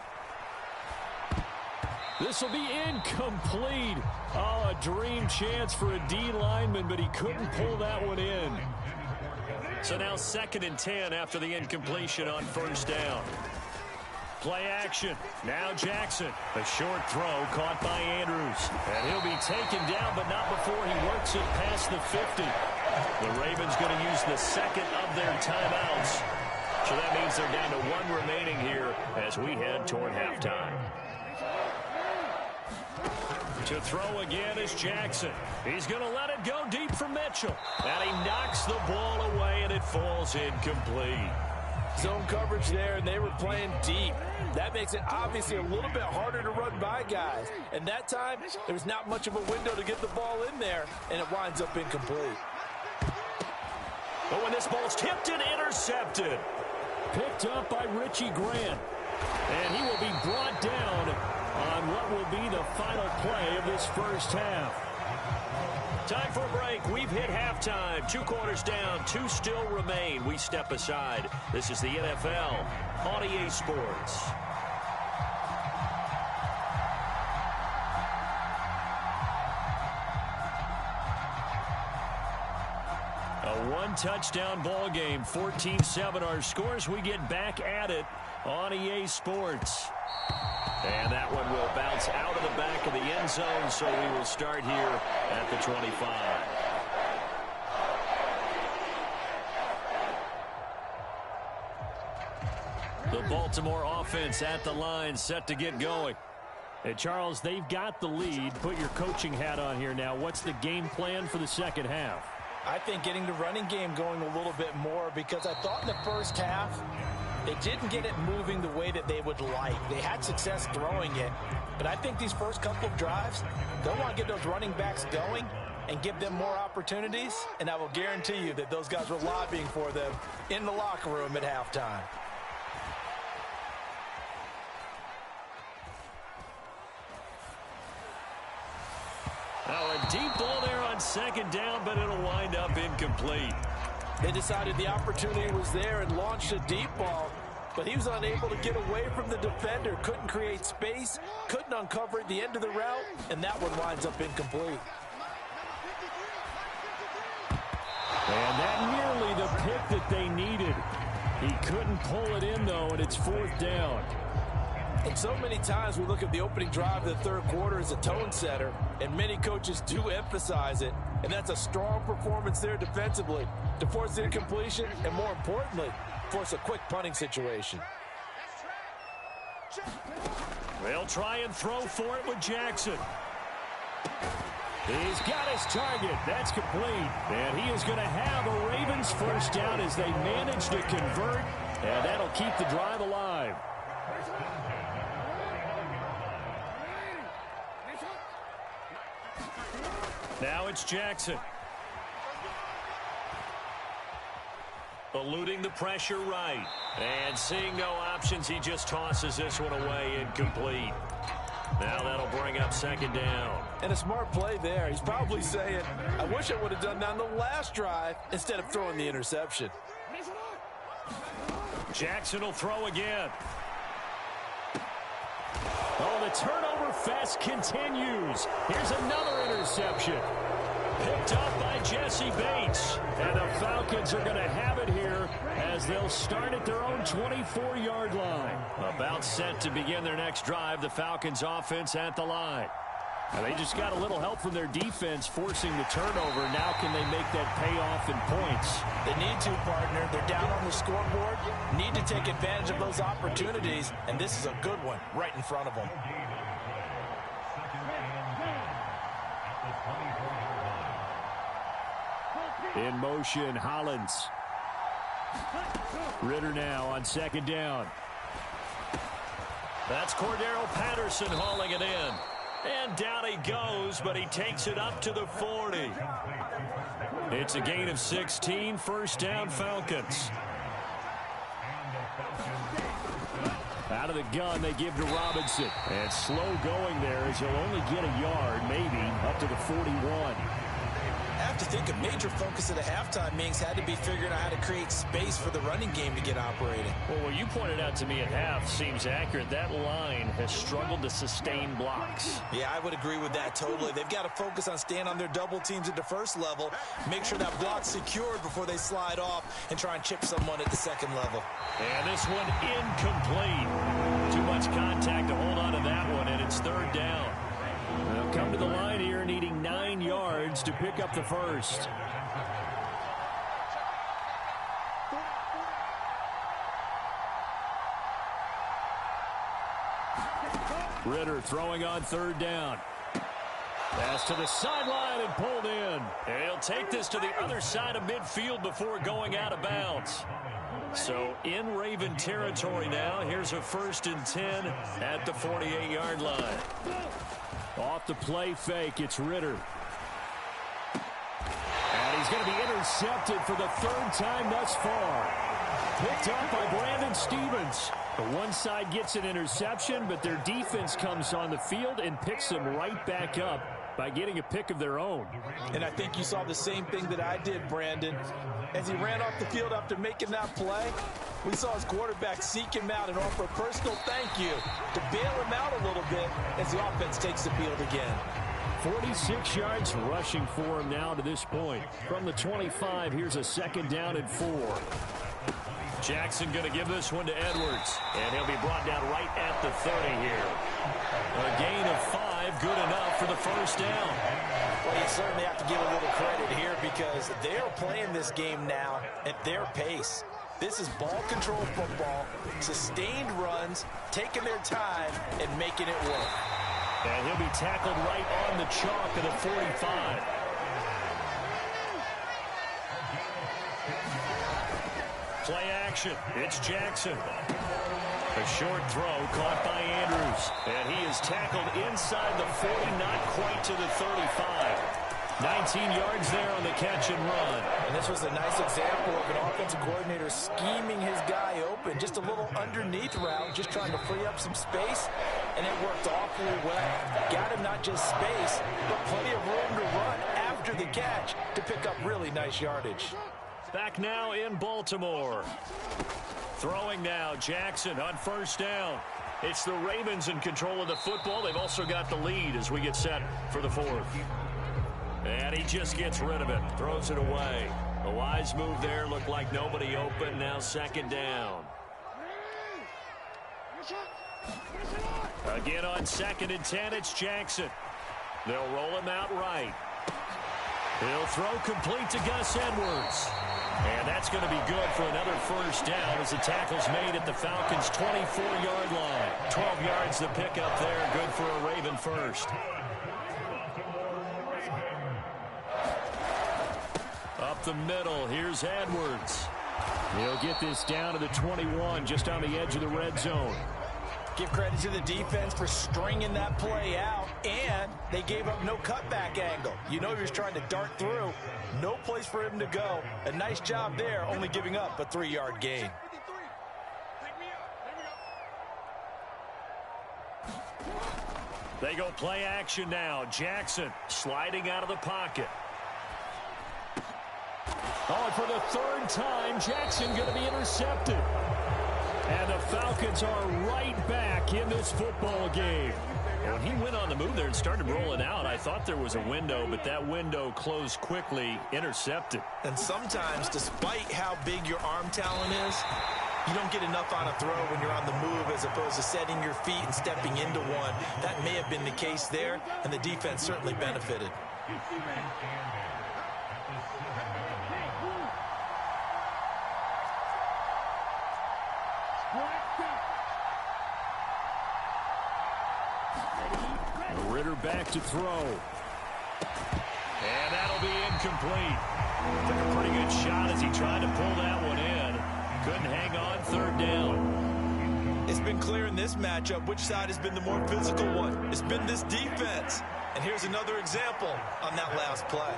This will be incomplete. Oh, a dream chance for a D lineman, but he couldn't pull that one in. So now 2nd and 10 after the incompletion on first down. Play action. Now Jackson. A short throw caught by Andrews. And he'll be taken down, but not before he works it past the 50. The Ravens going to use the second of their timeouts. So that means they're down to 1 remaining here as we head toward halftime. To throw again is Jackson. He's going to let it go deep for Mitchell. And he knocks the ball away, and it falls incomplete. Zone coverage there, and they were playing deep. That makes it obviously a little bit harder to run by guys. And that time, there's not much of a window to get the ball in there, and it winds up incomplete. But when this ball's tipped and intercepted. Picked up by Richie Grant. And he will be brought down on what will be the final play of this first half. Time for a break. We've hit halftime. 2 quarters down. 2 still remain. We step aside. This is the NFL on EA Sports. A 1-touchdown ball game. 14-7 our scores. We get back at it on EA Sports. And that one will bounce out of the back of the end zone, so we will start here at the 25. The Baltimore offense at the line, set to get going. Hey, Charles, they've got the lead. Put your coaching hat on here now. What's the game plan for the second half? I think getting the running game going a little bit more, because I thought in the first half they didn't get it moving the way that they would like. They had success throwing it, but I think these first couple of drives, they'll want to get those running backs going and give them more opportunities, and I will guarantee you that those guys were lobbying for them in the locker room at halftime. Now a deep ball there on second down, but it'll wind up incomplete. They decided the opportunity was there and launched a deep ball, but he was unable to get away from the defender, couldn't create space, couldn't uncover at the end of the route, and that one winds up incomplete. And that nearly the pick that they needed. He couldn't pull it in, though, and it's 4th down. And so many times we look at the opening drive of the third quarter as a tone setter, and many coaches do emphasize it, and that's a strong performance there defensively to force the incompletion and, more importantly, force a quick punting situation. They'll try and throw for it with Jackson. He's got his target. That's complete. And he is going to have a Ravens first down as they manage to convert, and that'll keep the drive alive. Now it's Jackson. Eluding the pressure right. And seeing no options, he just tosses this one away incomplete. Now that'll bring up second down. And a smart play there. He's probably saying, I wish I would have done that on the last drive instead of throwing the interception. Jackson will throw again. Oh, the turnover fest continues. Here's another interception. Picked up by Jesse Bates. And the Falcons are going to have it here as they'll start at their own 24-yard line. About set to begin their next drive, the Falcons offense at the line. Now they just got a little help from their defense forcing the turnover. Now can they make that pay off in points? They need to, partner. They're down on the scoreboard. Need to take advantage of those opportunities. And this is a good one right in front of them. In motion, Hollins. Ritter now on second down. That's Cordero Patterson hauling it in. And down he goes, but he takes it up to the 40. It's a gain of 16, first down Falcons. Out of the gun, they give to Robinson. And slow going there as he'll only get a yard, maybe, up to the 41. I have to think a major focus at the halftime meetings had to be figuring out how to create space for the running game to get operating. Well, what you pointed out to me at half seems accurate. That line has struggled to sustain blocks. Yeah, I would agree with that totally. They've got to focus on staying on their double teams at the first level, make sure that block's secured before they slide off and try and chip someone at the second level. And this one incomplete. Too much contact to hold on to that one, and it's third down. They'll come to the line here needing 9 yards to pick up the first. Ritter throwing on third down. Pass to the sideline and pulled in. And he'll take this to the other side of midfield before going out of bounds. So in Raven territory now. Here's a 1st and 10 at the 48-yard line. Off the play fake, it's Ritter. And he's going to be intercepted for the 3rd time thus far. Picked up by Brandon Stevens. The one side gets an interception, but their defense comes on the field and picks them right back up by getting a pick of their own. And I think you saw the same thing that I did, Brandon. As he ran off the field after making that play, we saw his quarterback seek him out and offer a personal thank you to bail him out a little bit as the offense takes the field again. 46 yards rushing for him now to this point. From the 25, here's a 2nd down and 4. Jackson going to give this one to Edwards. And he'll be brought down right at the 30 here. A gain of 5, good enough for the first down. Well, you certainly have to give a little credit here because they're playing this game now at their pace. This is ball control football, sustained runs, taking their time, and making it work. And he'll be tackled right on the chalk of the 45. Play action. It's Jackson. A short throw caught by Andrews. And he is tackled inside the 40, not quite to the 35. 19 yards there on the catch and run. And this was a nice example of an offensive coordinator scheming his guy open. Just a little underneath route, just trying to free up some space. And it worked awfully well. Got him not just space, but plenty of room to run after the catch to pick up really nice yardage. Back now in Baltimore. Throwing now, Jackson on first down. It's the Ravens in control of the football. They've also got the lead as we get set for the 4th. And he just gets rid of it. Throws it away. A wise move there. Looked like nobody open. Now 2nd down. Again on 2nd and 10, it's Jackson. They'll roll him out right. He'll throw complete to Gus Edwards. And that's going to be good for another first down as the tackle's made at the Falcons' 24-yard line. 12 yards to pick up there. Good for a Raven first. Up the middle, here's Edwards. He'll get this down to the 21, just on the edge of the red zone. Give credit to the defense for stringing that play out, and they gave up no cutback angle. You know he was trying to dart through. No place for him to go. A nice job there, only giving up a 3-yard gain. They go play action now. Jackson sliding out of the pocket. Oh, and for the 3rd time, Jackson going to be intercepted. And the Falcons are right back in this football game. When he went on the move there and started rolling out, I thought there was a window, but that window closed quickly, intercepted. And sometimes, despite how big your arm talent is, you don't get enough on a throw when you're on the move as opposed to setting your feet and stepping into one. That may have been the case there, and the defense certainly benefited. Ritter back to throw. And that'll be incomplete. Took a pretty good shot as he tried to pull that one in. Couldn't hang on, third down. It's been clear in this matchup which side has been the more physical one. It's been this defense. And here's another example on that last play.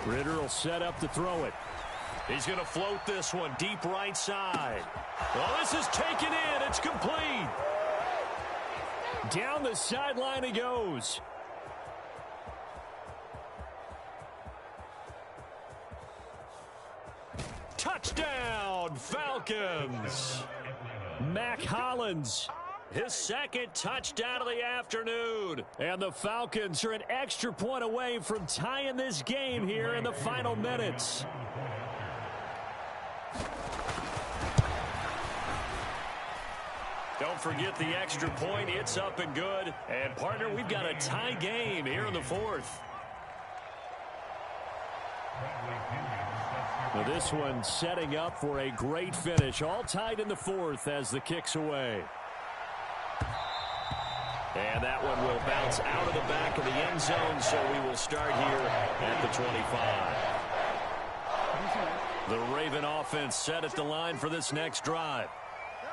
Ritter will set up to throw it. He's going to float this one deep right side. Well, this is taken in. It's complete. Down the sideline he goes. Touchdown, Falcons. Mac Hollins, his second touchdown of the afternoon. And the Falcons are an extra point away from tying this game here in the final minutes. Don't forget the extra point. It's up and good. And, partner, we've got a tie game here in the fourth. Well, this one setting up for a great finish. All tied in the fourth as the kick's away. And that one will bounce out of the back of the end zone, so we will start here at the 25. The Raven offense set at the line for this next drive.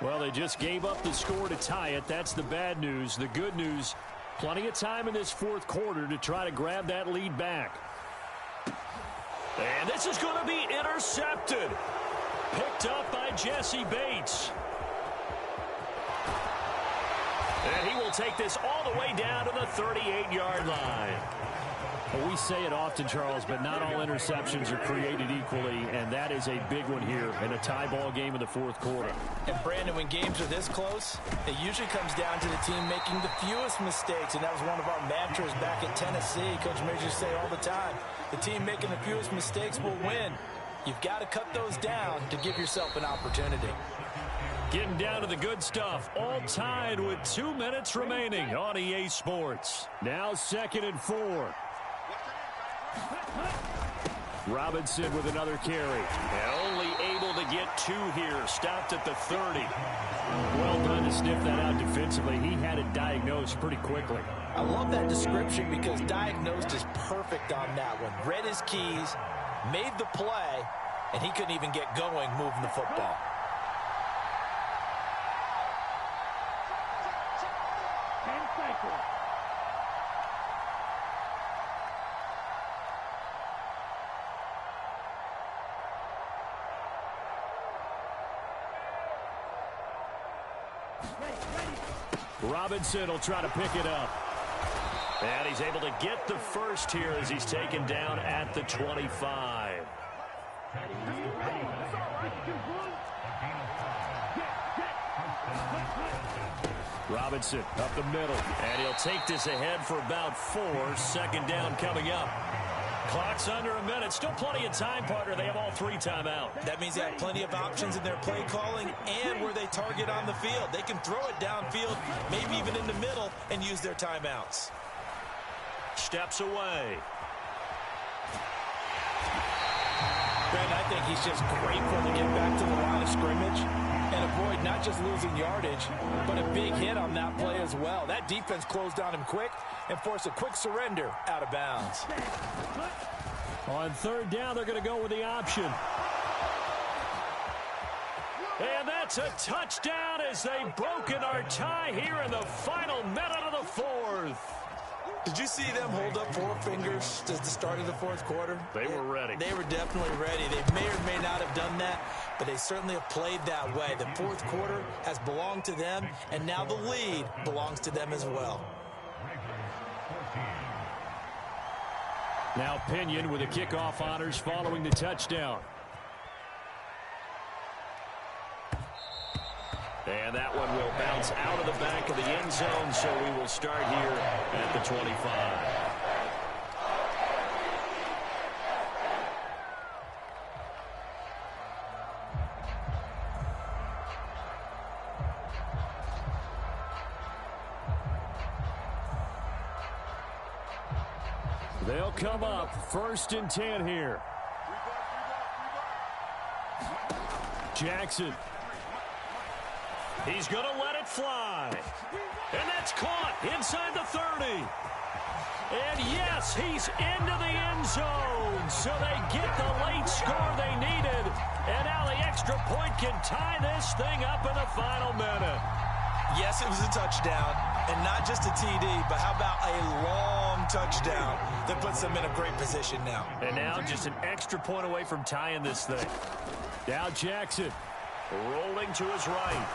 Well, they just gave up the score to tie it. That's the bad news. The good news, plenty of time in this fourth quarter to try to grab that lead back. And this is going to be intercepted. Picked up by Jesse Bates. And he will take this all the way down to the 38-yard line. Well, we say it often, Charles, but not all interceptions are created equally, and that is a big one here in a tie ball game in the fourth quarter. And, Brandon, when games are this close, it usually comes down to the team making the fewest mistakes, and that was one of our mantras back at Tennessee. Coach Majors used to say all the time, the team making the fewest mistakes will win. You've got to cut those down to give yourself an opportunity. Getting down to the good stuff, all tied with 2 minutes remaining on EA Sports. Now 2nd and 4. Robinson with another carry. And only able to get 2 here. Stopped at the 30. Well done to sniff that out defensively. He had it diagnosed pretty quickly. I love that description because diagnosed is perfect on that one. Read his keys, made the play, and he couldn't even get going moving the football. Robinson will try to pick it up. And he's able to get the first here as he's taken down at the 25. Robinson up the middle. And he'll take this ahead for about 4. 2nd down coming up. Clock's under a minute. Still plenty of time, partner. They have all 3 timeout. That means they have plenty of options in their play calling and where they target on the field. They can throw it downfield, maybe even in the middle, and use their timeouts. Steps away. Ben, I think he's just grateful to get back to the line of scrimmage and avoid not just losing yardage, but a big hit on that play as well. That defense closed on him quick and forced a quick surrender out of bounds. On 3rd down, they're going to go with the option. And that's a touchdown as they've broken our tie here in the final minute of the 4th. Did you see them hold up 4 fingers at the start of the 4th quarter? They were ready. They were definitely ready. They may or may not have done that, but they certainly have played that way. The 4th quarter has belonged to them, and now the lead belongs to them as well. Now Pinion with the kickoff honors following the touchdown. And that one will bounce out of the back of the end zone, so we will start here at the 25. They'll come up 1st and 10 here. Jackson. He's going to let it fly. And that's caught inside the 30. And yes, he's into the end zone. So they get the late score they needed. And now the extra point can tie this thing up in the final minute. Yes, it was a touchdown, and not just a TD, but how about a long touchdown that puts them in a great position now. And now just an extra point away from tying this thing. Now Jackson rolling to his right.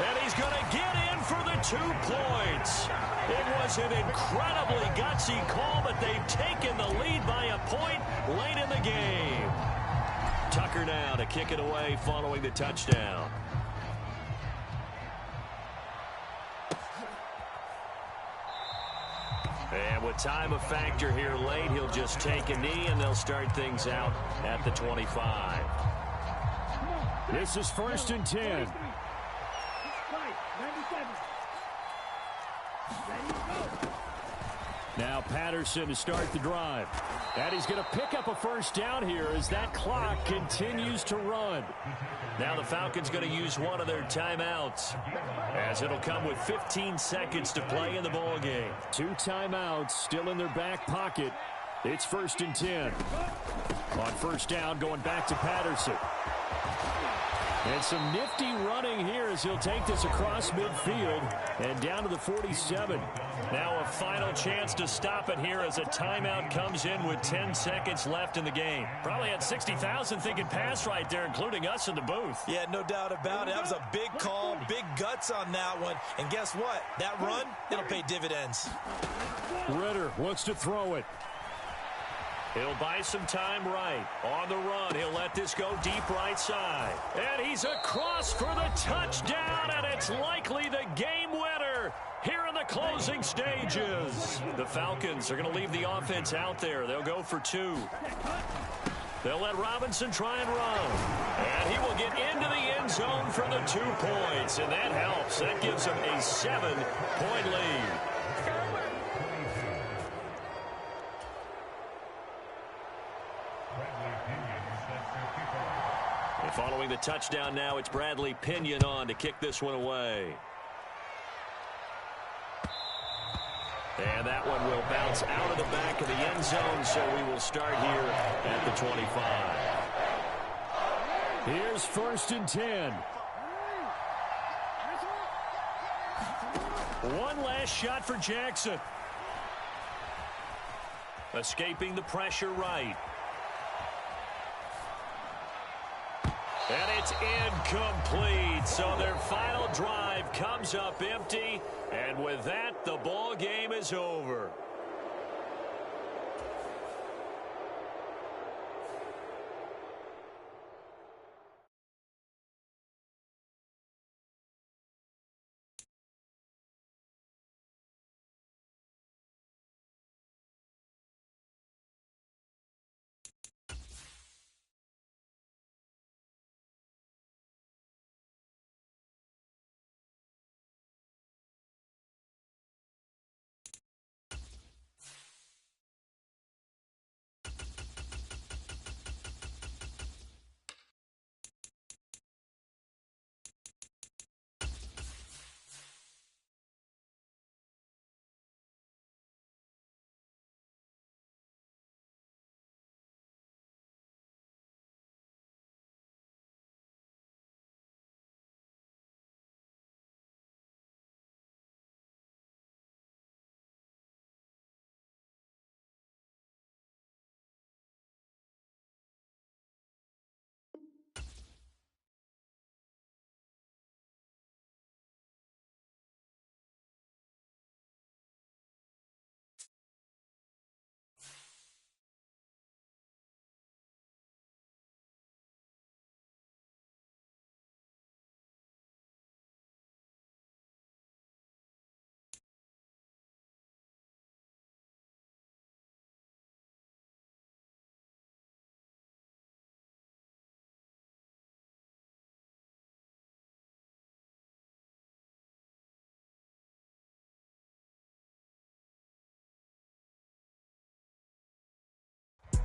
And he's going to get in for the 2 points. It was an incredibly gutsy call, but they've taken the lead by a point late in the game. Tucker now to kick it away following the touchdown. And with time a factor here late, he'll just take a knee, and they'll start things out at the 25. This is 1st and 10. Now Patterson to start the drive. And he's going to pick up a 1st down here as that clock continues to run. Now the Falcons going to use one of their timeouts, as it'll come with 15 seconds to play in the ball game. 2 timeouts still in their back pocket. It's 1st and 10. On 1st down, going back to Patterson. And some nifty running here as he'll take this across midfield and down to the 47. Now a final chance to stop it here as a timeout comes in with 10 seconds left in the game. Probably had 60,000 thinking pass right there, including us in the booth. Yeah, no doubt about it. That was a big call, big guts on that one. And guess what? That run, it'll pay dividends. Ritter wants to throw it. He'll buy some time right. On the run, he'll let this go deep right side. And he's across for the touchdown, and it's likely the game winner here in the closing stages. The Falcons are going to leave the offense out there. They'll go for 2. They'll let Robinson try and run. And he will get into the end zone for the 2 points, and that helps. That gives him a 7-point lead. Following the touchdown now, it's Bradley Pinion on to kick this one away. And that one will bounce out of the back of the end zone, so we will start here at the 25. Here's 1st and 10. One last shot for Jackson. Escaping the pressure right. And it's incomplete. So their final drive comes up empty. And with that, the ball game is over.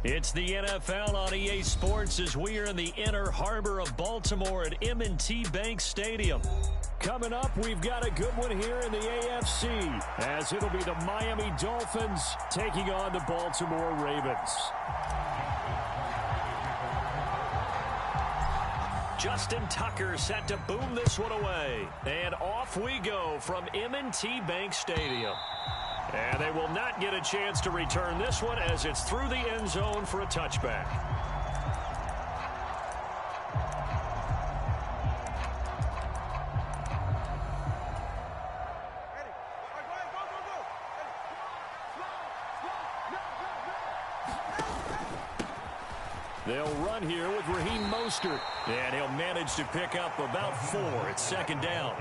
It's the NFL on EA Sports as we are in the inner harbor of Baltimore at M&T Bank Stadium. Coming up, we've got a good one here in the AFC as it'll be the Miami Dolphins taking on the Baltimore Ravens. Justin Tucker set to boom this one away. And off we go from M&T Bank Stadium. And they will not get a chance to return this one as it's through the end zone for a touchback. They'll run here with Raheem Mostert. And he'll manage to pick up about 4. It's second down.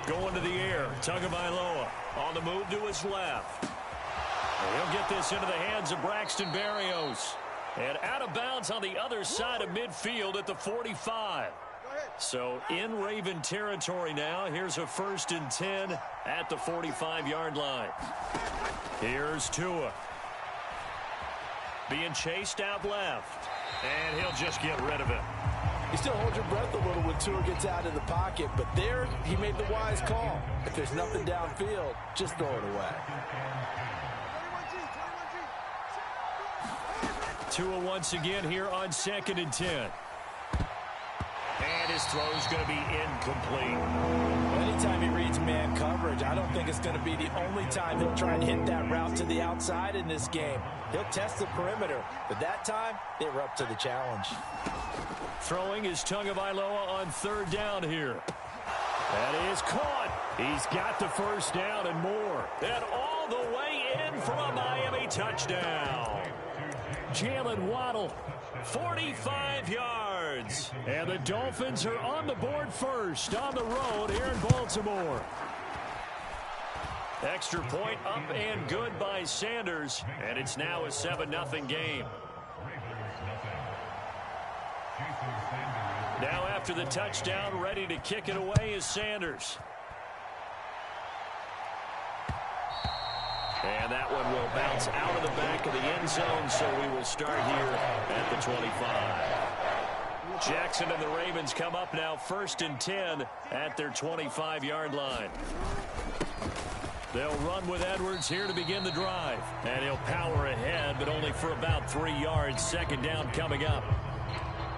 Going to the air. Tagovailoa on the move to his left. He'll get this into the hands of Braxton Berrios. And out of bounds on the other side of midfield at the 45. So in Raven territory now. Here's a 1st and 10 at the 45-yard line. Here's Tua. Being chased out left. And he'll just get rid of it. You still hold your breath a little when Tua gets out of the pocket, but there he made the wise call. If there's nothing downfield, just throw it away. Tua once again here on 2nd and 10. And his throw's going to be incomplete. Anytime he reads man coverage, I don't think it's going to be the only time he'll try and hit that route to the outside in this game. He'll test the perimeter, but that time they were up to the challenge. Throwing is Tagovailoa on 3rd down here. That is caught. He's got the 1st down and more. And all the way in for a Miami touchdown. Jalen Waddle, 45 yards. And the Dolphins are on the board first on the road here in Baltimore. Extra point up and good by Sanders. And it's now a 7-0 game. Now after the touchdown, ready to kick it away is Sanders. And that one will bounce out of the back of the end zone, so we will start here at the 25. Jackson and the Ravens come up now 1st and 10 at their 25-yard line. They'll run with Edwards here to begin the drive. And he'll power ahead, but only for about 3 yards. 2nd down coming up.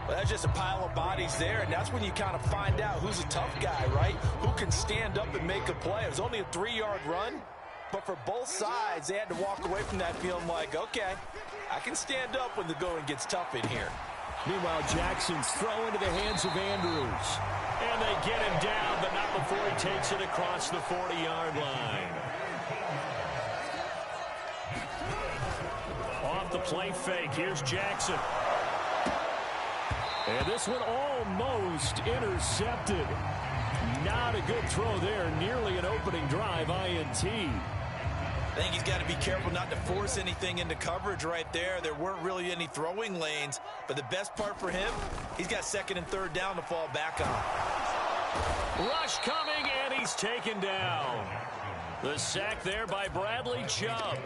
Well, that's just a pile of bodies there, and that's when you kind of find out who's a tough guy, right? Who can stand up and make a play. It was only a 3-yard run, but for both sides, they had to walk away from that feeling like, okay, I can stand up when the going gets tough in here. Meanwhile, Jackson's throw into the hands of Andrews. And they get him down, but not before he takes it across the 40-yard line. Off the play fake, here's Jackson. And this one almost intercepted. Not a good throw there. Nearly an opening drive, INT. I think he's got to be careful not to force anything into coverage right there. There weren't really any throwing lanes. But the best part for him, he's got 2nd and 3rd down to fall back on. Rush coming, and he's taken down. The sack there by Bradley Chubb.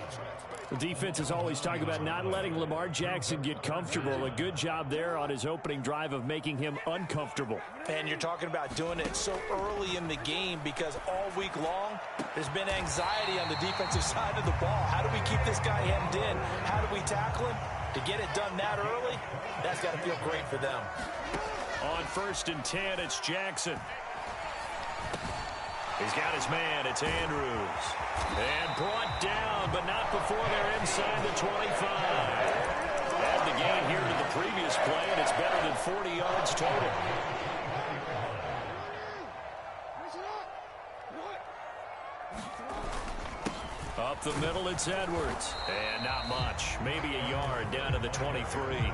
The defense is always talking about not letting Lamar Jackson get comfortable. A good job there on his opening drive of making him uncomfortable. And you're talking about doing it so early in the game because all week long, there's been anxiety on the defensive side of the ball. How do we keep this guy hemmed in? How do we tackle him? To get it done that early, that's got to feel great for them. On 1st and 10, it's Jackson. He's got his man. It's Andrews. And brought down, but not before they're inside the 25. Add the gain here to the previous play, and it's better than 40 yards total. Up the middle, it's Edwards. And not much. Maybe a yard down to the 23.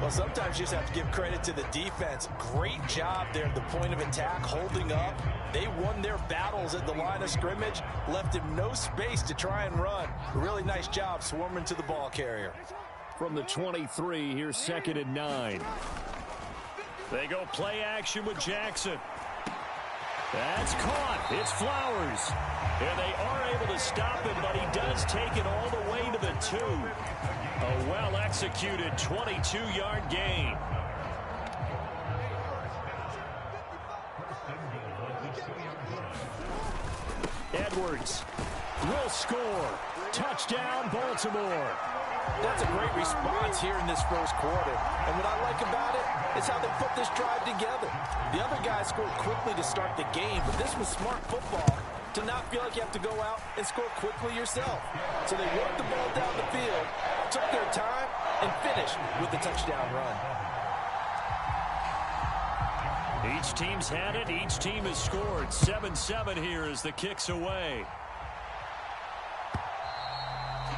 Well, sometimes you just have to give credit to the defense. Great job there at the point of attack, holding up. They won their battles at the line of scrimmage, left him no space to try and run. Really nice job swarming to the ball carrier. From the 23, here's 2nd and 9. They go play action with Jackson. That's caught. It's Flowers. And they are able to stop him, but he does take it all the way to the 2. A well-executed 22-yard gain. Edwards will score. Touchdown, Baltimore. That's a great response here in this first quarter. And what I like about it is how they put this drive together. The other guys scored quickly to start the game, but this was smart football to not feel like you have to go out and score quickly yourself. So they worked the ball down the field, took their time, and finished with the touchdown run. Each team's had it. Each team has scored. 7-7 here as the kick's away.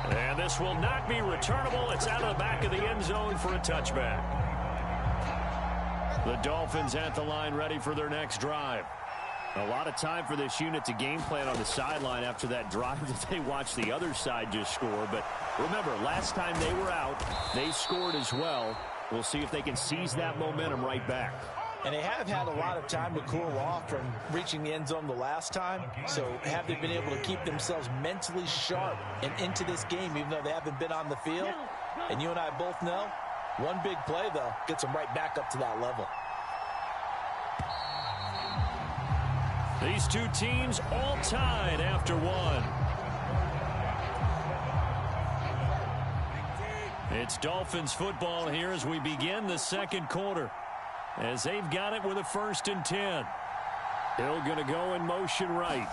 And this will not be returnable. It's out of the back of the end zone for a touchback. The Dolphins at the line ready for their next drive. A lot of time for this unit to game plan on the sideline after that drive that they watched the other side just score. But remember, last time they were out, they scored as well. We'll see if they can seize that momentum right back. And they have had a lot of time to cool off from reaching the end zone the last time. So have they been able to keep themselves mentally sharp and into this game, even though they haven't been on the field? And you and I both know, one big play, though, gets them right back up to that level. These two teams all tied after one. It's Dolphins football here as we begin the second quarter. As they've got it with a 1st and 10. Hill going to go in motion right.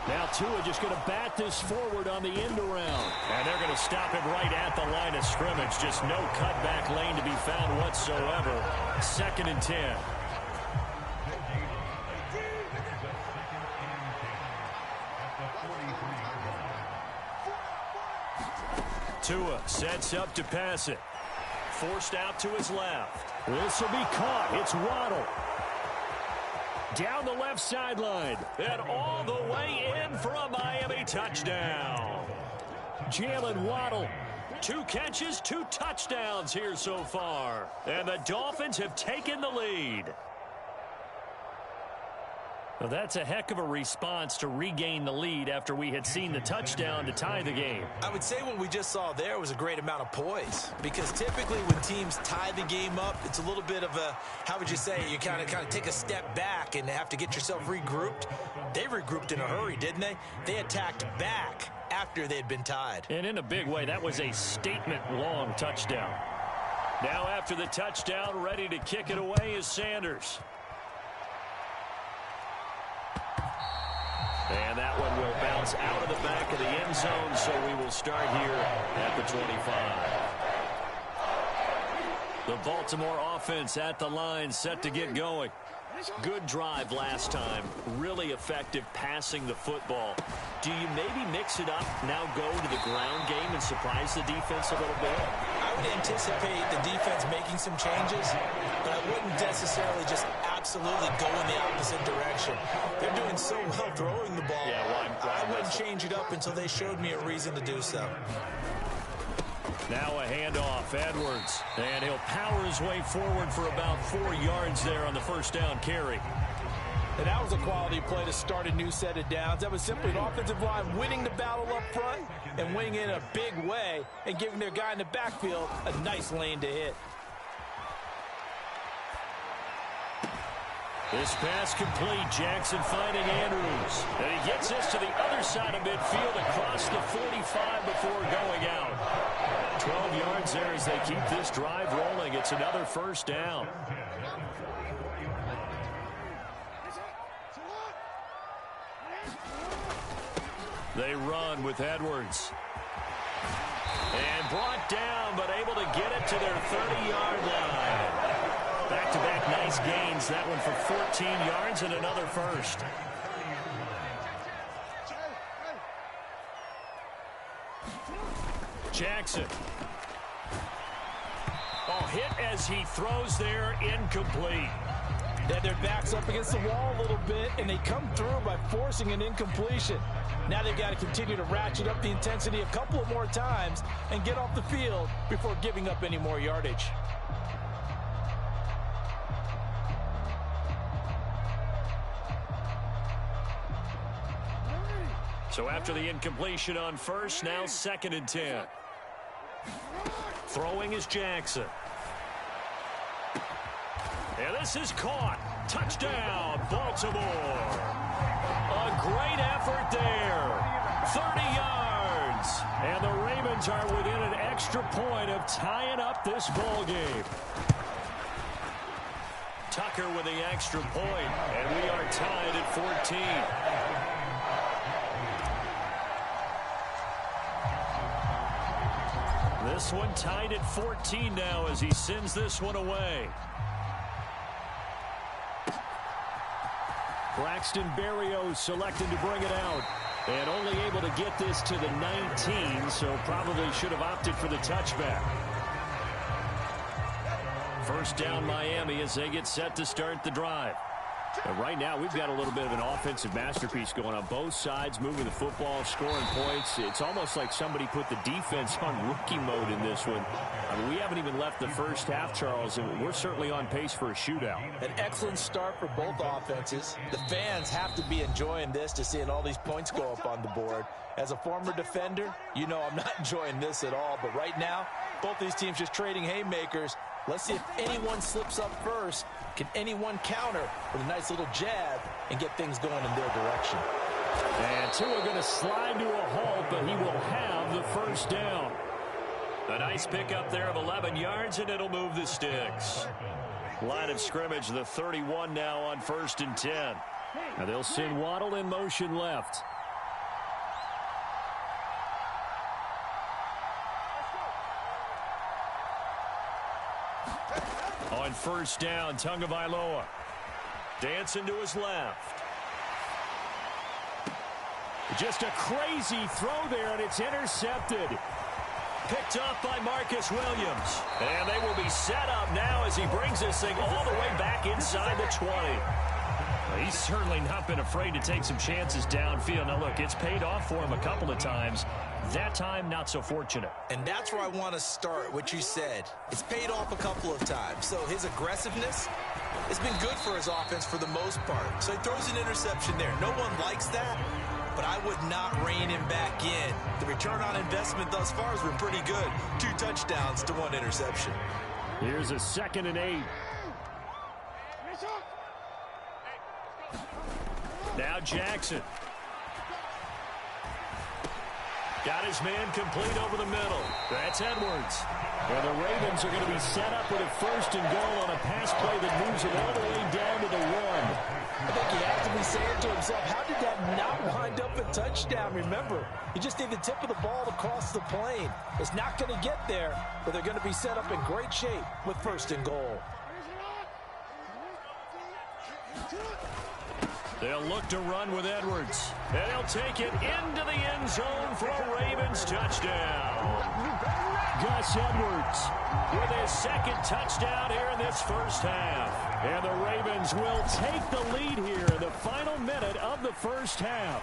Now Tua just going to bat this forward on the end around. And they're going to stop him right at the line of scrimmage. Just no cutback lane to be found whatsoever. 2nd and 10. Tua sets up to pass it. Forced out to his left. This will be caught. It's Waddle. Down the left sideline. And all the way in for a Miami touchdown. Jalen Waddle. 2 catches, 2 touchdowns here so far. And the Dolphins have taken the lead. Well, that's a heck of a response to regain the lead after we had seen the touchdown to tie the game. I would say what we just saw there was a great amount of poise, because typically when teams tie the game up, it's a little bit of a, how would you say, you kind of take a step back and have to get yourself regrouped. They regrouped in a hurry, didn't they? They attacked back after they had been tied. And in a big way, that was a statement-long touchdown. Now after the touchdown, ready to kick it away is Sanders. And that one will bounce out of the back of the end zone, so we will start here at the 25. The Baltimore offense at the line, set to get going. Good drive last time. Really effective passing the football. Do you maybe mix it up, now go to the ground game and surprise the defense a little bit? I would anticipate the defense making some changes, but I wouldn't necessarily just absolutely go in the opposite direction. They're doing so well throwing the ball. Yeah, I wouldn't change it up until they showed me a reason to do so. Now a handoff, Edwards. And he'll power his way forward for about 4 yards there on the first down carry. And that was a quality play to start a new set of downs. That was simply an offensive line winning the battle up front and winning in a big way and giving their guy in the backfield a nice lane to hit. This pass complete. Jackson finding Andrews. And he gets this to the other side of midfield across the 45 before going out. 12 yards there as they keep this drive rolling. It's another first down. They run with Edwards. And brought down, but able to get it to their 30-yard line. Back-to-back nice gains. That one for 14 yards and another first. Jackson. Oh, hit as he throws there, incomplete. They had their backs up against the wall a little bit, and they come through by forcing an incompletion. Now they've got to continue to ratchet up the intensity a couple of more times and get off the field before giving up any more yardage. So after the incompletion on first, now 2nd and 10. Throwing is Jackson. And this is caught. Touchdown, Baltimore. A great effort there. 30 yards. And the Ravens are within an extra point of tying up this ball game. Tucker with the extra point, and we are tied at 14. This one tied at 14 now as he sends this one away. Braxton Berrios selected to bring it out. And only able to get this to the 19, so probably should have opted for the touchback. First down Miami as they get set to start the drive. And right now we've got a little bit of an offensive masterpiece going on both sides, moving the football, scoring points. It's almost like somebody put the defense on rookie mode in this one. I mean, we haven't even left the first half, Charles, and we're certainly on pace for a shootout. An excellent start for both offenses. The fans have to be enjoying this to seeing all these points go up on the board. As a former defender, you know I'm not enjoying this at all, but right now, both these teams just trading haymakers. Let's see if anyone slips up first. Can anyone counter with a nice little jab and get things going in their direction? And Tua going to slide to a halt, but he will have the first down. A nice pickup there of 11 yards, and it'll move the sticks. Line of scrimmage, the 31 now on 1st and 10. Now they'll send Waddle in motion left. On 1st down, Tagovailoa. Dancing to his left. Just a crazy throw there, and it's intercepted. Picked up by Marcus Williams. And they will be set up now as he brings this thing all the way back inside the 20. Well, he's certainly not been afraid to take some chances downfield. Now, look, it's paid off for him a couple of times. That time, not so fortunate. And that's where I want to start, what you said. It's paid off a couple of times. So his aggressiveness has been good for his offense for the most part. So he throws an interception there. No one likes that, but I would not rein him back in. The return on investment thus far has been pretty good. 2 touchdowns to 1 interception. Here's a 2nd and 8. Now Jackson. Got his man complete over the middle. That's Edwards. And the Ravens are going to be set up with a 1st and goal on a pass play that moves it all the way down to the 1. I think he has to be saying to himself, how did that not wind up a touchdown? Remember, you just need the tip of the ball to cross the plane. It's not going to get there, but they're going to be set up in great shape with 1st and goal. They'll look to run with Edwards. And he'll take it into the end zone for a Ravens touchdown. Gus Edwards with his 2nd touchdown here in this first half. And the Ravens will take the lead here in the final minute of the first half.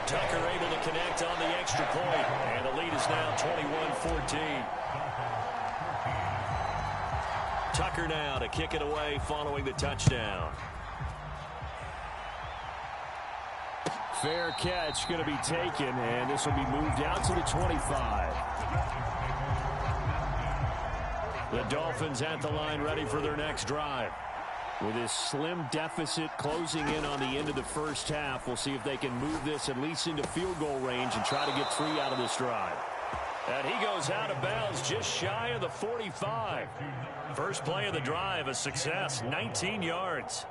Tucker able to connect on the extra point. And the lead is now 21-14. Tucker now to kick it away following the touchdown. Fair catch going to be taken, and this will be moved out to the 25. The Dolphins at the line ready for their next drive. With this slim deficit closing in on the end of the first half, we'll see if they can move this at least into field goal range and try to get 3 out of this drive. And he goes out of bounds just shy of the 45. First play of the drive, a success, 19 yards.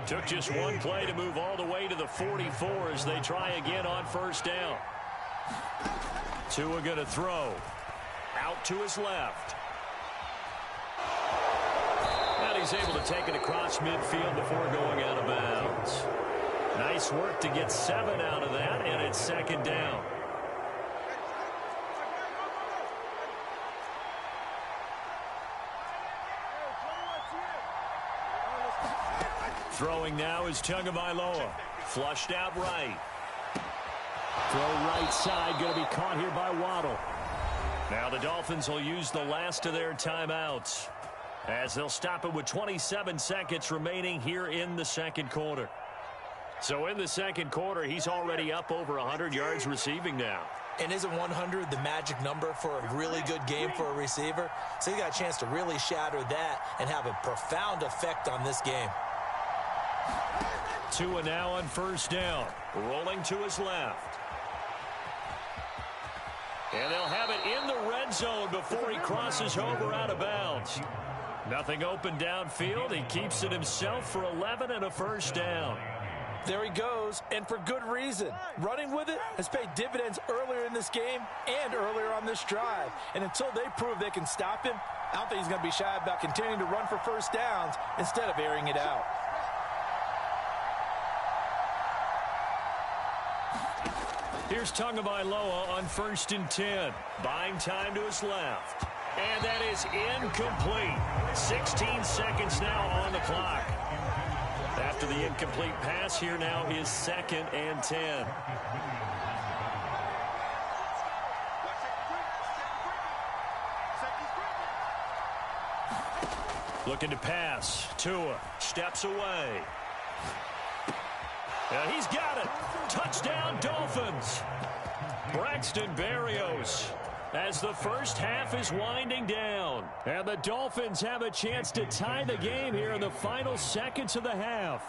Took just 1 play to move all the way to the 44 as they try again on 1st down. Tua going to throw. Out to his left. And he's able to take it across midfield before going out of bounds. Nice work to get 7 out of that, and it's 2nd down. Throwing now is Tagovailoa. Flushed out right. Throw right side, going to be caught here by Waddle. Now the Dolphins will use the last of their timeouts as they'll stop it with 27 seconds remaining here in the 2nd quarter. So in the second quarter, he's already up over 100 yards receiving now. And isn't 100 the magic number for a really good game for a receiver? So he got a chance to really shatter that and have a profound effect on this game. Tua now on first down, rolling to his left. And they'll have it in the red zone before he crosses over out of bounds. Nothing open downfield. He keeps it himself for 11 and a first down. There he goes, and for good reason. Running with it has paid dividends earlier in this game and earlier on this drive. And until they prove they can stop him, I don't think he's going to be shy about continuing to run for first downs instead of airing it out. Here's Tagovailoa on 1st and 10. Buying time to his left. And that is incomplete. 16 seconds now on the clock. After the incomplete pass, here now is 2nd and 10. Looking to pass. Tua steps away. And he's got it. Touchdown, Dolphins. Braxton Berrios as the first half is winding down. And the Dolphins have a chance to tie the game here in the final seconds of the half.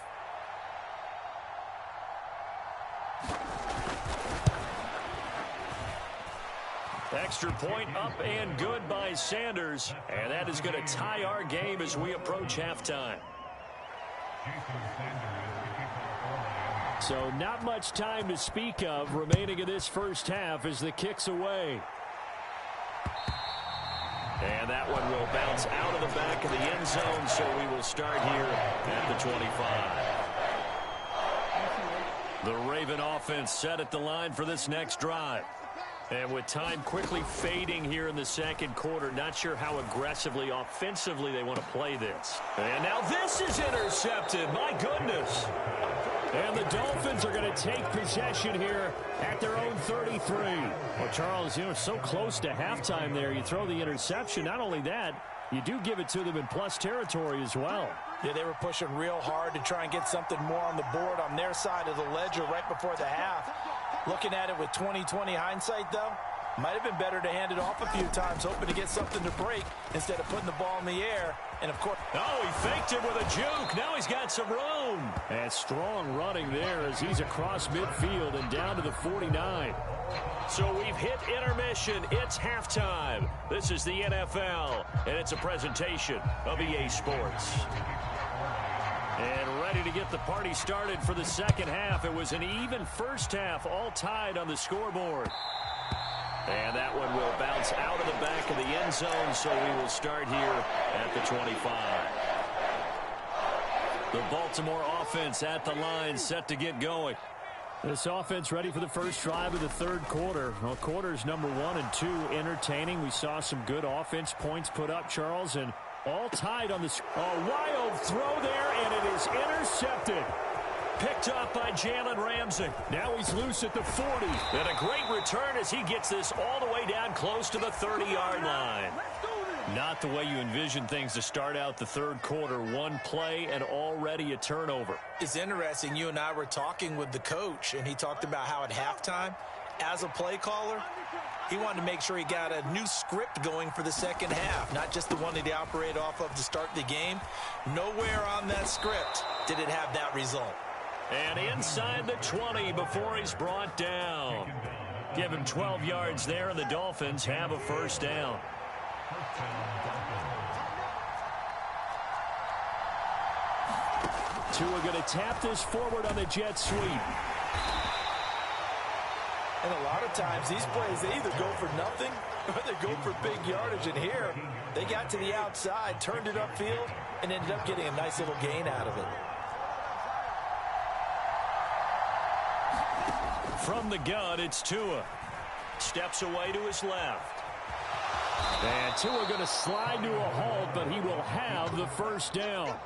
Extra point up and good by Sanders. And that is going to tie our game as we approach halftime. So not much time to speak of remaining in this first half as the kick's away. And that one will bounce out of the back of the end zone, so we will start here at the 25. The Raven offense set at the line for this next drive. And with time quickly fading here in the second quarter, not sure how aggressively, offensively they want to play this. And now this is intercepted. My goodness. And the Dolphins are going to take possession here at their own 33. Well, Charles, you know, so close to halftime there. You throw the interception. Not only that, you do give it to them in plus territory as well. Yeah, they were pushing real hard to try and get something more on the board on their side of the ledger right before the half. Looking at it with 20/20 hindsight, though, might have been better to hand it off a few times, hoping to get something to break instead of putting the ball in the air. And, of course... Oh, he faked it with a juke. Now he's got some room. And strong running there as he's across midfield and down to the 49. So we've hit intermission. It's halftime. This is the NFL, and it's a presentation of EA Sports. And ready to get the party started for the second half. It was an even first half, all tied on the scoreboard. And that one will bounce out of the back of the end zone, so we will start here at the 25. The Baltimore offense at the line, set to get going. This offense ready for the first drive of the third quarter. Well, quarters number 1 and 2 entertaining. We saw some good offense points put up, Charles, and all tied on this. A wild throw there, and it is intercepted. Picked up by Jalen Ramsey. Now he's loose at the 40. And a great return as he gets this all the way down close to the 30-yard line. Not the way you envision things to start out the third quarter. One play and already a turnover. It's interesting. You and I were talking with the coach, and he talked about how at halftime, as a play caller, he wanted to make sure he got a new script going for the second half, not just the one that he operated off of to start the game. Nowhere on that script did it have that result. And inside the 20 before he's brought down. Give him 12 yards there, and the Dolphins have a first down. Tua going to tap this forward on the jet sweep. And a lot of times these plays, they either go for nothing or they go for big yardage. And here, they got to the outside, turned it upfield, and ended up getting a nice little gain out of it. From the gun, it's Tua. Steps away to his left. And Tua going to slide to a halt, but he will have the first down.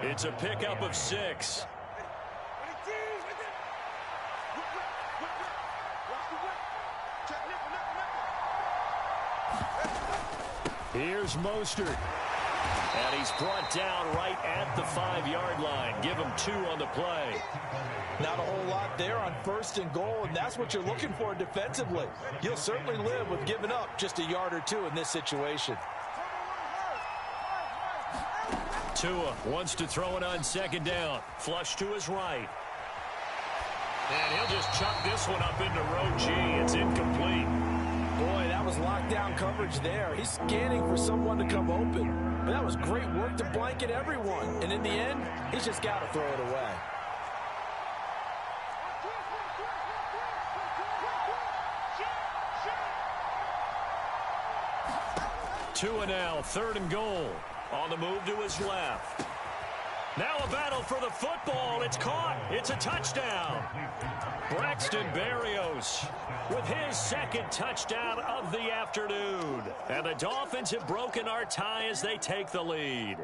It's a pickup of 6. Here's Mostert. And he's brought down right at the 5-yard line. Give him 2 on the play. Not a whole lot there on 1st and goal, and that's what you're looking for defensively. You'll certainly live with giving up just a yard or 2 in this situation. Tua wants to throw it on 2nd down. Flush to his right. And he'll just chuck this one up into row G. It's incomplete. Boy, that was lockdown coverage there. He's scanning for someone to come open. But that was great work to blanket everyone. And in the end, he's just got to throw it away. Tua now, 3rd and goal. On the move to his left. Now a battle for the football. It's caught. It's a touchdown. Braxton Berrios with his 2nd touchdown of the afternoon. And the Dolphins have broken our tie as they take the lead.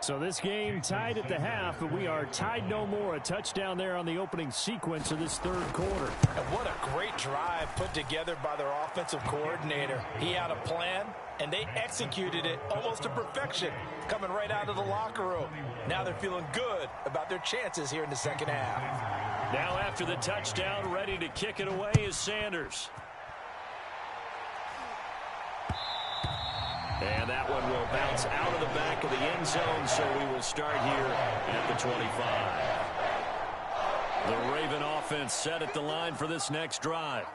So this game tied at the half, but we are tied no more. A touchdown there on the opening sequence of this 3rd quarter. And what a great drive put together by their offensive coordinator. He had a plan, and they executed it almost to perfection, coming right out of the locker room. Now they're feeling good about their chances here in the 2nd half. Now after the touchdown, ready to kick it away is Sanders. And that one will bounce out of the back of the end zone, so we will start here at the 25. The Raven offense set at the line for this next drive.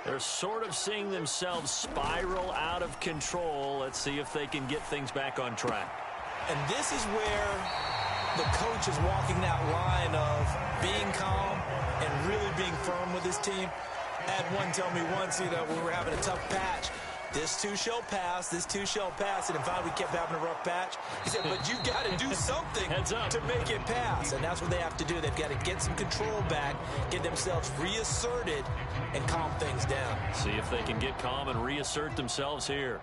They're sort of seeing themselves spiral out of control. Let's see if they can get things back on track. And this is where the coach is walking that line of being calm and really being firm with his team. I had one tell me once, when we were having a tough patch, this too shall pass, this too shall pass. And finally we kept having a rough patch. He said, but you got to do something to make it pass. And that's what they have to do. They've got to get some control back, get themselves reasserted, and calm things down. See if they can get calm and reassert themselves here.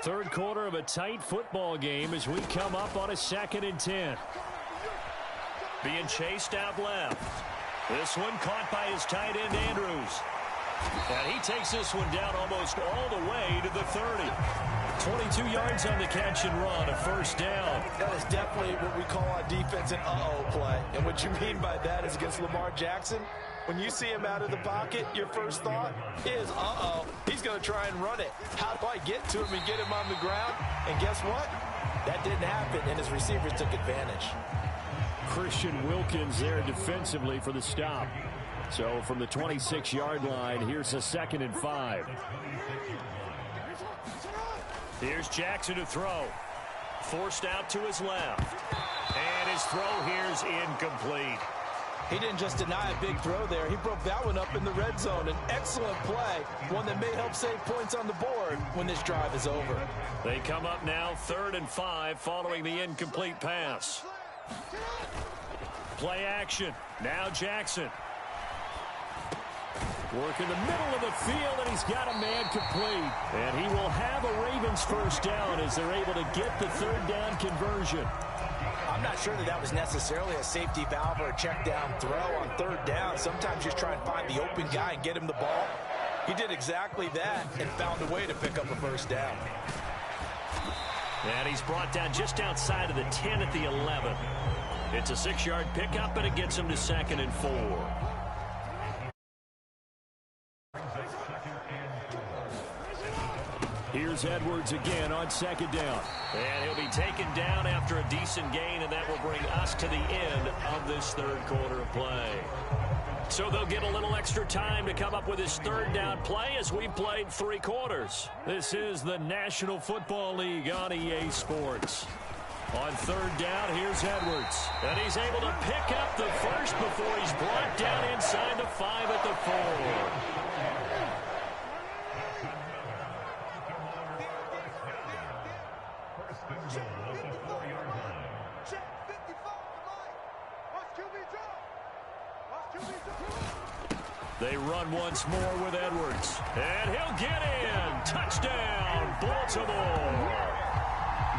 3rd quarter of a tight football game as we come up on a 2nd and 10. Being chased out left. This one caught by his tight end, Andrews. And he takes this one down almost all the way to the 30. 22 yards on the catch and run, a 1st down. That is definitely what we call on defense an uh-oh play. And what you mean by that is against Lamar Jackson, when you see him out of the pocket, your first thought is, uh-oh, he's going to try and run it. How do I get to him and get him on the ground? And guess what? That didn't happen, and his receivers took advantage. Christian Wilkins there defensively for the stop. So from the 26-yard line, here's a 2nd and 5. Here's Jackson to throw. Forced out to his left. And his throw here's incomplete. He didn't just deny a big throw there. He broke that one up in the red zone. An excellent play, one that may help save points on the board when this drive is over. They come up now 3rd and 5 following the incomplete pass. Play action. Now Jackson. Work in the middle of the field, and he's got a man complete. And he will have a Ravens 1st down as they're able to get the 3rd down conversion. I'm not sure that was necessarily a safety valve or a check down throw on 3rd down. Sometimes just try and find the open guy and get him the ball. He did exactly that and found a way to pick up a 1st down. And he's brought down just outside of the 10 at the 11. It's a 6-yard pickup, and it gets him to 2nd and 4. Here's Edwards again on 2nd down. And he'll be taken down after a decent gain, and that will bring us to the end of this 3rd quarter of play. So they'll get a little extra time to come up with his 3rd down play as we've played 3 quarters. This is the National Football League on EA Sports. On 3rd down, here's Edwards. And he's able to pick up the first before he's brought down inside the 5 at the 4. They run once more with Edwards. And he'll get in. Touchdown, Baltimore.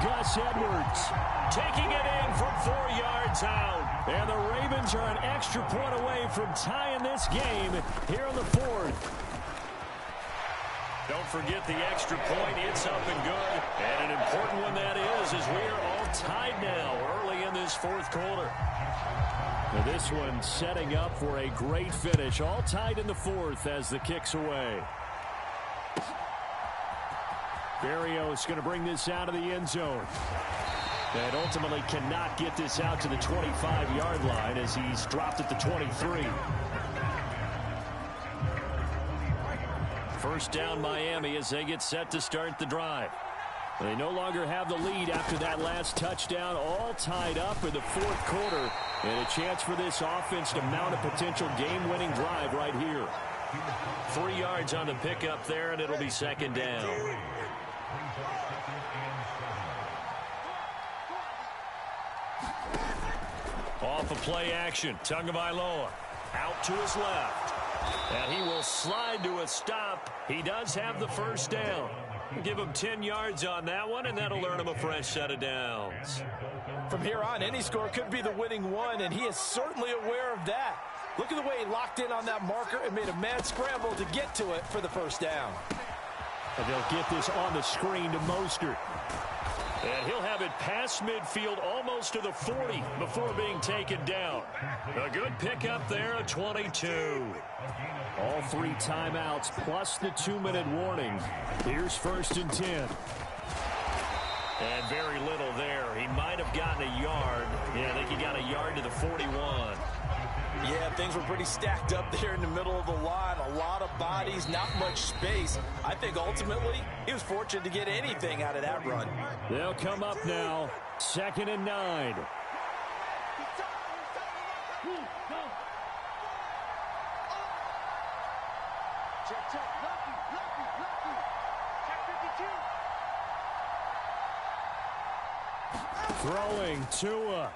Gus Edwards taking it in from 4 yards out. And the Ravens are an extra point away from tying this game here in the 4th. Don't forget the extra point. It's up and good. And an important one that is, as we are all tied now early in this fourth quarter. Now this one setting up for a great finish. All tied in the fourth as the kick's away. Berrios going to bring this out of the end zone. And ultimately cannot get this out to the 25-yard line as he's dropped at the 23. First down Miami as they get set to start the drive. They no longer have the lead after that last touchdown, all tied up in the fourth quarter. And a chance for this offense to mount a potential game-winning drive right here. 3 yards on the pickup there, and it'll be second down. Off of play action, Tagovailoa out to his left. And he will slide to a stop. He does have the first down. Give him 10 yards on that one, and that'll earn him a fresh set of downs. From here on, any score could be the winning one, and he is certainly aware of that. Look at the way he locked in on that marker and made a mad scramble to get to it for the first down. And they'll get this on the screen to Mostert. And he'll have it past midfield almost to the 40 before being taken down. A good pickup there, a 22. All 3 timeouts plus the 2-minute warning. Here's first and 10. And very little there. He might have gotten a yard. Yeah, I think he got a yard to the 41. Yeah, things were pretty stacked up there in the middle of the line. A lot of bodies, not much space. I think ultimately he was fortunate to get anything out of that run. They'll come up now. 2nd and 9. Throwing Tua.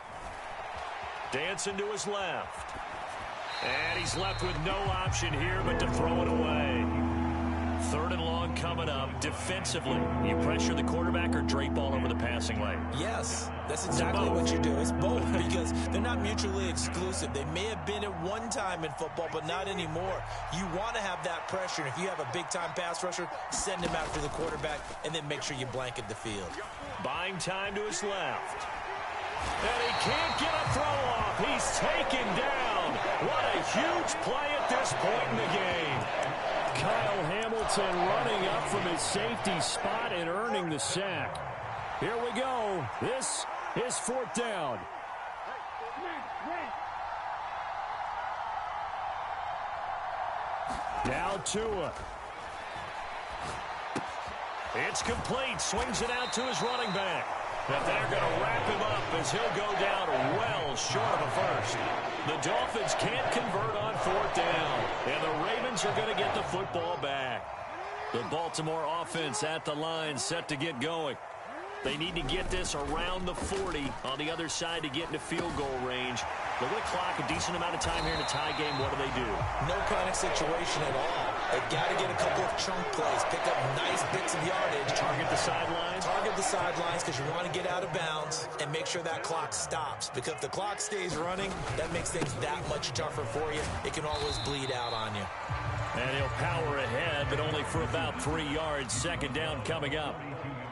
Dancing to his left. And he's left with no option here but to throw it away. 3rd and long coming up. Defensively, you pressure the quarterback or drape all over the passing lane? Yes, that's exactly what you do. It's both because they're not mutually exclusive. They may have been at one time in football, but not anymore. You want to have that pressure. And if you have a big-time pass rusher, send him after the quarterback and then make sure you blanket the field. Buying time to his left. And he can't get a throw off. He's taken down. What a huge play at this point in the game. Kyle Hamilton running up from his safety spot and earning the sack. Here we go. This is 4th down. Now Tua. It's complete. Swings it out to his running back. But they're going to wrap him up as he'll go down well short of a first. The Dolphins can't convert on 4th down. And the Ravens are going to get the football back. The Baltimore offense at the line set to get going. They need to get this around the 40 on the other side to get into field goal range. Look at the clock, a decent amount of time here in a tie game. What do? No panic situation at all. They've got to get a couple of chunk plays, pick up nice bits of yardage. Target the sidelines? Target the sidelines because you want to get out of bounds and make sure that clock stops. Because if the clock stays running, that makes things that much tougher for you. It can always bleed out on you. And he'll power ahead, but only for about 3 yards. 2nd down coming up.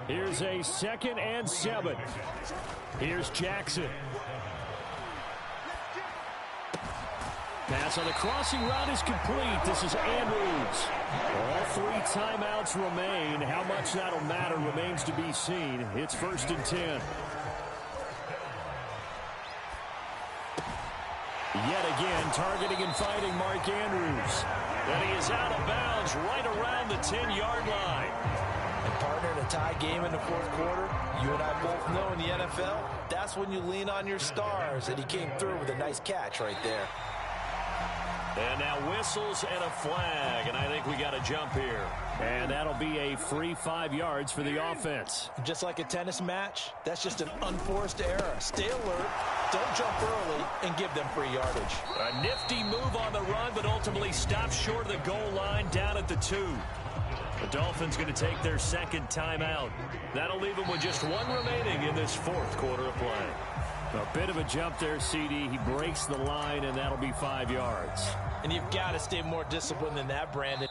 Here's a 2nd and 7. Here's Jackson. Pass on the crossing route is complete. This is Andrews. All 3 timeouts remain. How much that'll matter remains to be seen. It's 1st and 10. Yet again, targeting and fighting Mark Andrews. And he is out of bounds right around the 10-yard line. And partner, in a tie game in the 4th quarter, you and I both know in the NFL, that's when you lean on your stars. And he came through with a nice catch right there. And now whistles and a flag, and I think we got a jump here. And that'll be a free 5 yards for the offense. Just like a tennis match, that's just an unforced error. Stay alert, don't jump early, and give them free yardage. A nifty move on the run, but ultimately stopped short of the goal line down at the 2. The Dolphins going to take their 2nd timeout. That'll leave them with just 1 remaining in this 4th quarter of play. A bit of a jump there, CD. He breaks the line, and that'll be 5 yards. And you've got to stay more disciplined than that, Brandon.